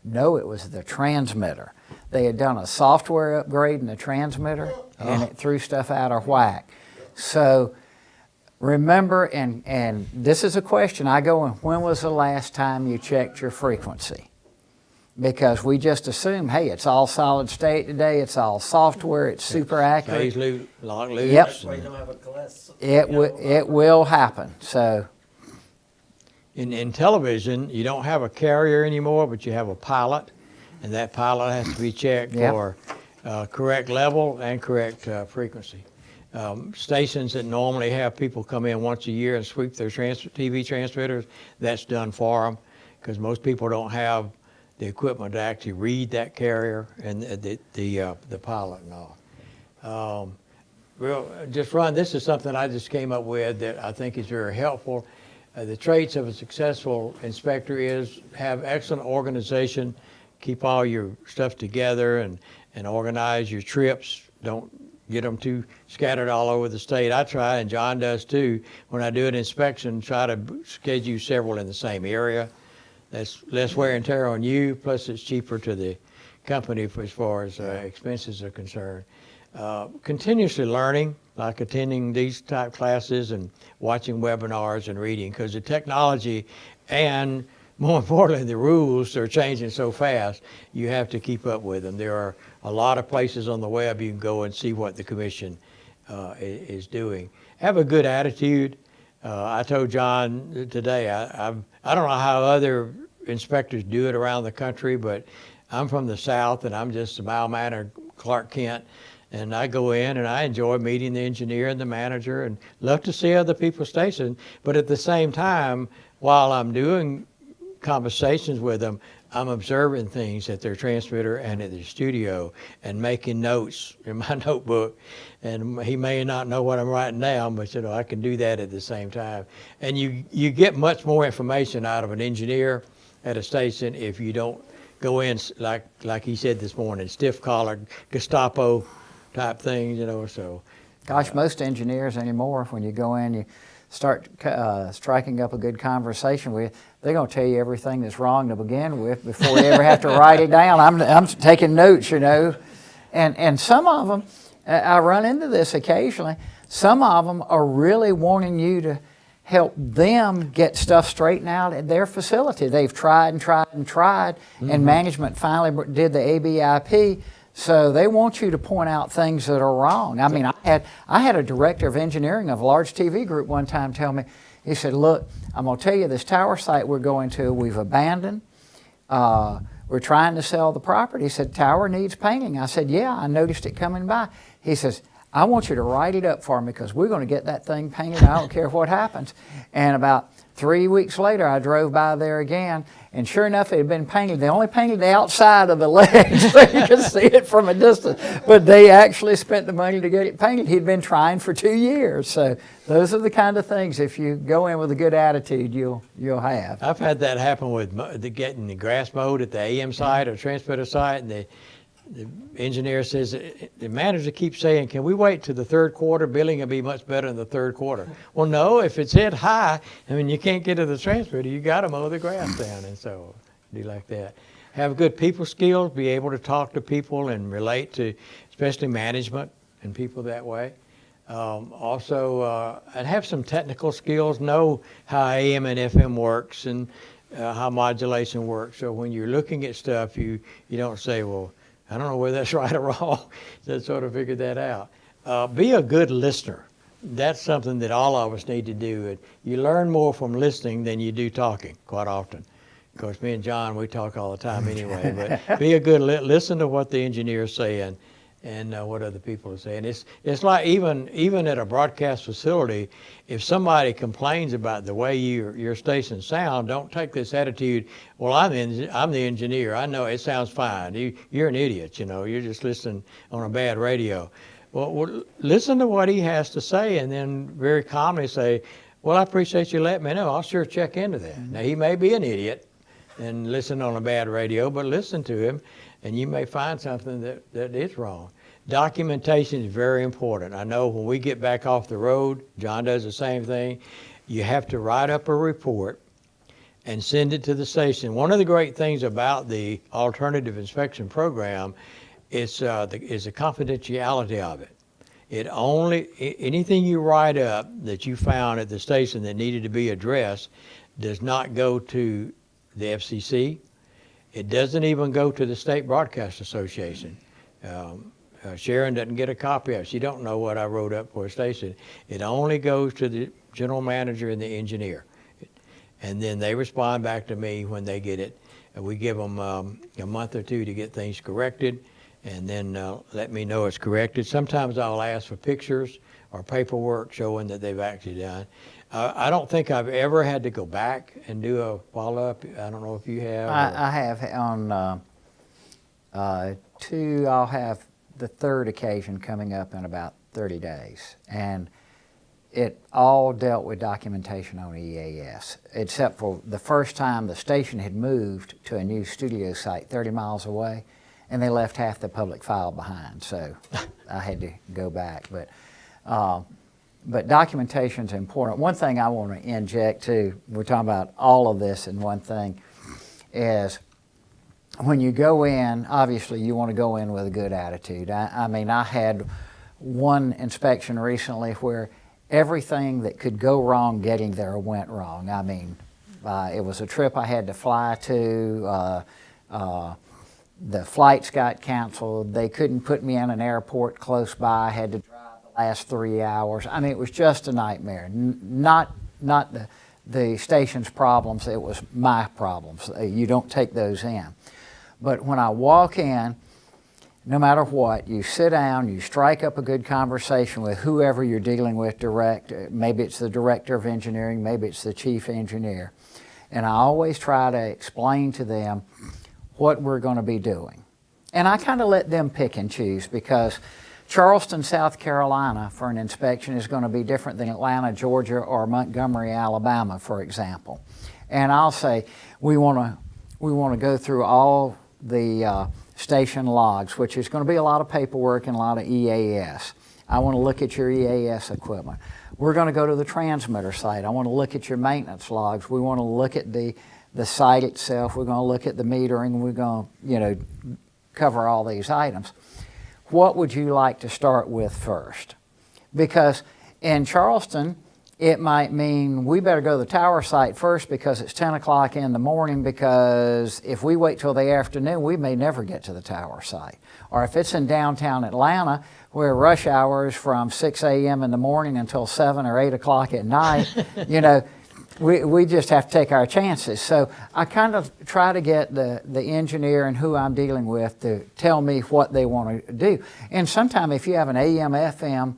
No, it was the transmitter. They had done a software upgrade in the transmitter, and it threw stuff out of whack. So remember, and this is a question I go in, when was the last time you checked your frequency? Because we just assume, hey, it's all solid state today, it's all software, it's super accurate. Phase loop, lock loops. Yep. That's why you don't have a glass. It will happen. So In television, you don't have a carrier anymore, but you have a pilot, and that pilot has to be checked Yep. for correct level and correct frequency. Stations that normally have people come in once a year and sweep their TV transmitters, that's done for them, because most people don't have the equipment to actually read that carrier and the pilot and all. This is something I just came up with that I think is very helpful. The traits of a successful inspector is have excellent organization, keep all your stuff together and organize your trips. Don't get them too scattered all over the state. I try, and John does too, when I do an inspection, try to schedule several in the same area. That's less wear and tear on you, plus it's cheaper to the company as far as expenses are concerned. Continuously learning, like attending these type classes and watching webinars and reading, because the technology and more importantly, the rules are changing so fast, you have to keep up with them. There are a lot of places on the web you can go and see what the commission is doing. Have a good attitude. I told John today, I don't know how other inspectors do it around the country, but I'm from the South and I'm just a mild-mannered Clark Kent. And I go in and I enjoy meeting the engineer and the manager and love to see other people's stations. But at the same time, while I'm doing conversations with them, I'm observing things at their transmitter and at their studio and making notes in my notebook. And he may not know what I'm writing down, but I can do that at the same time. And you get much more information out of an engineer at a station if you don't go in like he said this morning, stiff-collared Gestapo type things, so. gosh, most engineers anymore, when you go in, you start striking up a good conversation with, they're going to tell you everything that's wrong to begin with before you ever have to write it down. I'm taking notes, And some of them, I run into this occasionally, some of them are really wanting you to help them get stuff straightened out at their facility. They've tried and tried and tried, and management finally did the ABIP. So they want you to point out things that are wrong. I mean, I had a director of engineering of a large TV group one time tell me, he said, look, I'm going to tell you this tower site we're going to, we've abandoned. We're trying to sell the property. He said, tower needs painting. I said, yeah, I noticed it coming by. He says, I want you to write it up for me because we're going to get that thing painted. I don't care what happens. And about 3 weeks later, I drove by there again, and sure enough, it had been painted. They only painted the outside of the legs so you could see it from a distance, but they actually spent the money to get it painted. He'd been trying for 2 years. So those are the kind of things, if you go in with a good attitude, you'll have. I've had that happen with getting the grass mowed at the AM site or transmitter site, and the engineer says, the manager keeps saying, can we wait to the third quarter? Billing will be much better in the third quarter. Well, no, if it's hit high, you can't get to the transmitter, you got to mow the grass down, and so do like that. Have good people skills, be able to talk to people and relate to, especially management and people that way. Also, and have some technical skills, know how AM and FM works and how modulation works. So when you're looking at stuff, you don't say, well, I don't know whether that's right or wrong. Just sort of figure that out. Be a good listener. That's something that all of us need to do. You learn more from listening than you do talking quite often. Of course, me and John, we talk all the time anyway, but be a good, listen to what the engineer's saying and what other people are saying. It's like even at a broadcast facility, if somebody complains about the way your station sound, don't take this attitude, well, I'm the engineer, I know it sounds fine. You're an idiot, you're just listening on a bad radio. Well, listen to what he has to say and then very calmly say, well, I appreciate you letting me know. I'll sure check into that. Now, he may be an idiot and listen on a bad radio, but listen to him, and you may find something that is wrong. Documentation is very important. I know when we get back off the road, John does the same thing. You have to write up a report and send it to the station. One of the great things about the alternative inspection program is the confidentiality of it. Anything you write up that you found at the station that needed to be addressed does not go to the FCC. It doesn't even go to the State Broadcast Association. Sharon doesn't get a copy of it. She don't know what I wrote up for a station. It only goes to the general manager and the engineer. And then they respond back to me when they get it. And we give them a month or two to get things corrected, and then let me know it's corrected. Sometimes I'll ask for pictures or paperwork showing that they've actually done. I don't think I've ever had to go back and do a follow-up. I don't know if you have. I have on two. I'll have the third occasion coming up in about 30 days. And it all dealt with documentation on EAS, except for the first time the station had moved to a new studio site 30 miles away, and they left half the public file behind, so I had to go back. But documentation's important. One thing I want to inject too, we're talking about all of this in one thing, is when you go in, obviously you want to go in with a good attitude. I mean, I had one inspection recently where everything that could go wrong getting there went wrong. I mean, it was a trip I had to fly to. The flights got canceled. They couldn't put me in an airport close by. I had to drive the last 3 hours. I mean, it was just a nightmare. Not the station's problems, it was my problems. You don't take those in. But when I walk in, no matter what, you sit down, you strike up a good conversation with whoever you're dealing with direct. Maybe it's the director of engineering, maybe it's the chief engineer. And I always try to explain to them what we're going to be doing. And I kind of let them pick and choose, because Charleston, South Carolina for an inspection is going to be different than Atlanta, Georgia, or Montgomery, Alabama, for example. And I'll say, we want to go through all the station logs, which is going to be a lot of paperwork and a lot of EAS. I want to look at your EAS equipment. We're going to go to the transmitter site. I want to look at your maintenance logs. We want to look at the site itself. We're going to look at the metering. We're going to, cover all these items. What would you like to start with first? Because in Charleston, it might mean we better go to the tower site first because it's 10 o'clock in the morning, because if we wait till the afternoon, we may never get to the tower site. Or if it's in downtown Atlanta, where rush hour is from 6 a.m. in the morning until 7 or 8 o'clock at night, we just have to take our chances. So I kind of try to get the engineer and who I'm dealing with to tell me what they want to do. And sometimes if you have an AM, FM,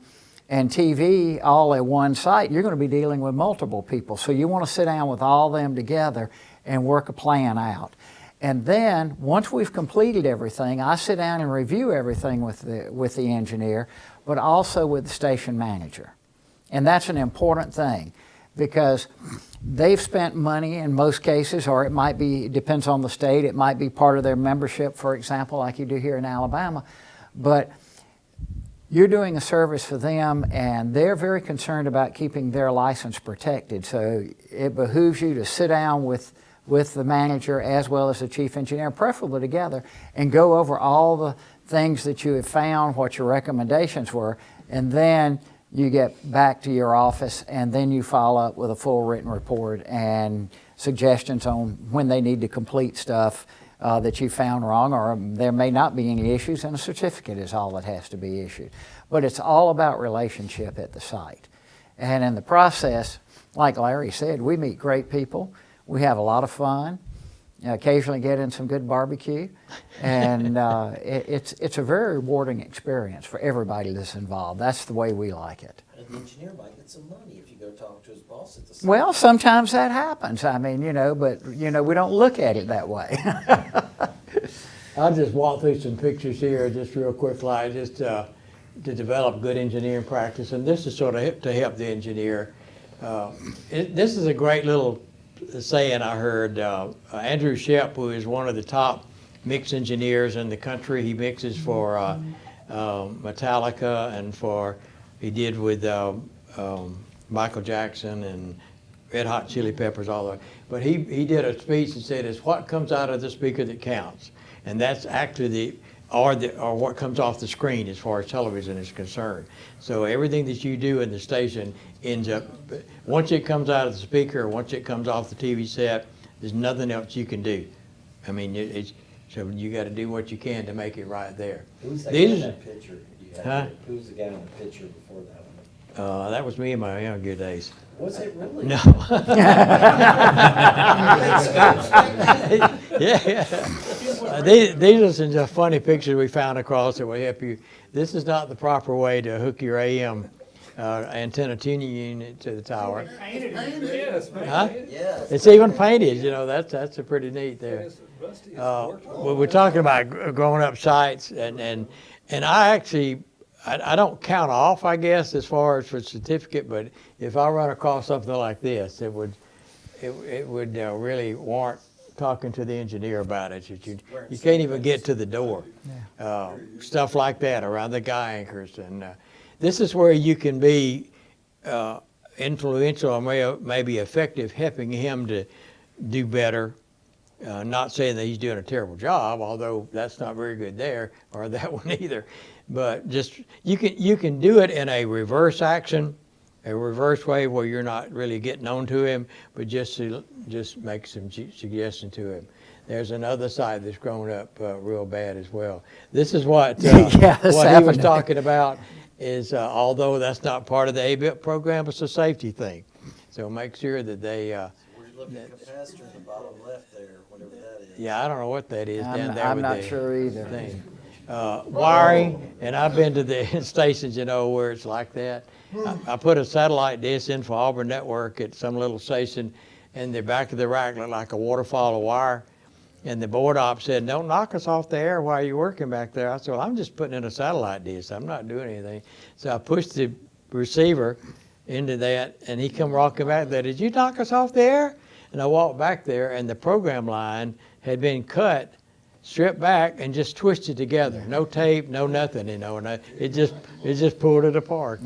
and TV all at one site, you're going to be dealing with multiple people. So you want to sit down with all them together and work a plan out. And then once we've completed everything, I sit down and review everything with the engineer, but also with the station manager. And that's an important thing, because they've spent money in most cases, or it might be, it depends on the state, it might be part of their membership, for example, like you do here in Alabama. But you're doing a service for them, and they're very concerned about keeping their license protected. So it behooves you to sit down with the manager as well as the chief engineer, preferably together, and go over all the things that you have found, what your recommendations were, and then you get back to your office, and then you follow up with a full written report and suggestions on when they need to complete stuff that you found wrong, or there may not be any issues, and a certificate is all that has to be issued. But it's all about relationship at the site. And in the process, like Larry said, we meet great people. We have a lot of fun. occasionally get in some good barbecue, and it's a very rewarding experience for everybody that's involved. That's the way we like it. And the engineer might get some money if you go talk to his boss at the same Well, sometimes that happens. I mean, but we don't look at it that way. I'll just walk through some pictures here, just real quick, like just to develop good engineering practice. And this is sort of to help the engineer. This is a great little saying I heard. Andrew Shep, who is one of the top mix engineers in the country, he mixes for Metallica and he did with Michael Jackson and Red Hot Chili Peppers, all that. But he did a speech and said, "It's what comes out of the speaker that counts," and that's actually or what comes off the screen as far as television is concerned. So everything that you do in the station ends up, once it comes out of the speaker, or once it comes off the TV set, there's nothing else you can do. I mean, so you got to do what you can to make it right there. Who's the guy in that picture? Who's the guy in the picture before that one? That was me in my younger days. Was it really? No. Yeah. These are some just funny pictures we found across that will help you. This is not the proper way to hook your AM antenna tuning unit to the tower. Huh? Yes. It's even painted. That's a pretty neat there. We're talking about growing up sites, and I actually. I don't count off, I guess, as far as for certificate, but if I run across something like this, it would really warrant talking to the engineer about it. You can't even get to the door. Stuff like that around the guy anchors, and this is where you can be influential or maybe effective, helping him to do better. Not saying that he's doing a terrible job, although that's not very good there, or that one either. But just you can do it in a reverse action, a reverse way where you're not really getting on to him, but just make some suggestion to him. There's another side that's grown up real bad as well. This is what what he was talking about is although that's not part of the ABIP program, it's a safety thing. So make sure that they. We're looking at capacitor in the bottom left there, whatever that is. Yeah, I don't know what that is down there. I'm with not the sure either. Thing. Wiring, and I've been to the stations, where it's like that. I put a satellite dish in for Auburn Network at some little station, and the back of the rack looked like a waterfall of wire. And the board op said, "Don't knock us off the air while you're working back there." I said, "Well, I'm just putting in a satellite dish. I'm not doing anything." So I pushed the receiver into that, and he come rocking back there. "Did you knock us off the air?" And I walked back there, and the program line had been cut, stripped back, and just twisted together. No tape, no nothing, and it just pulled it apart.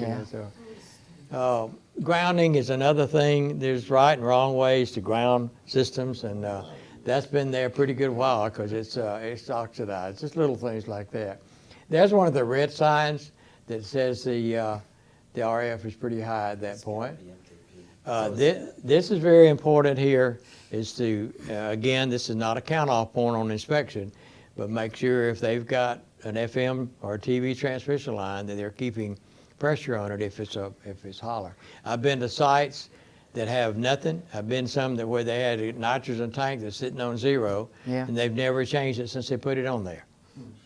So, grounding is another thing. There's right and wrong ways to ground systems, and that's been there a pretty good while because it's oxidized. Just little things like that. There's one of the red signs that says the RF is pretty high at that point. This is very important here. Is to, again, this is not a count-off point on inspection, but make sure if they've got an FM or TV transmission line that they're keeping pressure on it if it's holler. I've been to sites that have nothing. I've been some where they had a nitrogen tank that's sitting on 0, and they've never changed it since they put it on there.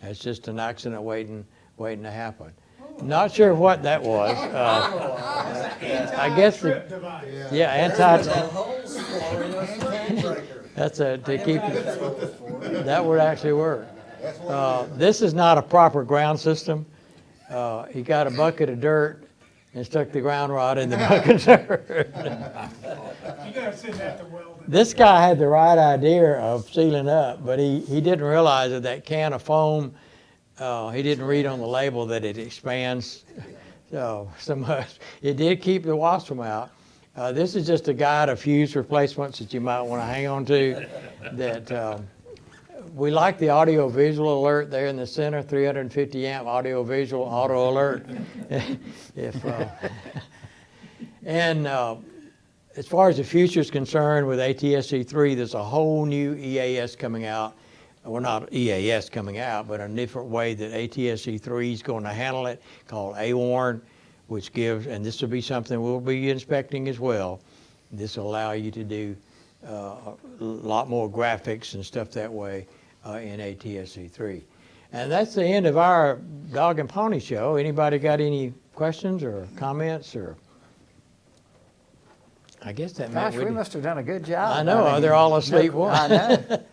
That's just an accident waiting to happen. Not sure what that was. I guess that's to keep it. That would actually work. This is not a proper ground system. He got a bucket of dirt and stuck the ground rod in the bucket of dirt. You gotta send that to Weldon. This guy had the right idea of sealing up, but he didn't realize that can of foam. He didn't read on the label that it expands so much. It did keep the wasp from out. This is just a guide of fuse replacements that you might want to hang on to. That we like the audio visual alert there in the center, 350 amp audio visual auto alert. As far as the future is concerned with ATSC3, there's a whole new EAS coming out. Well, not EAS coming out, but a different way that ATSC3 is going to handle it, called AWARN, which gives, and this will be something we'll be inspecting as well. This will allow you to do a lot more graphics and stuff that way in ATSC3. And that's the end of our Dog and Pony Show. Anybody got any questions or comments or? I guess that meant Gosh, we must have done a good job. I know, mean, they're all asleep. I know.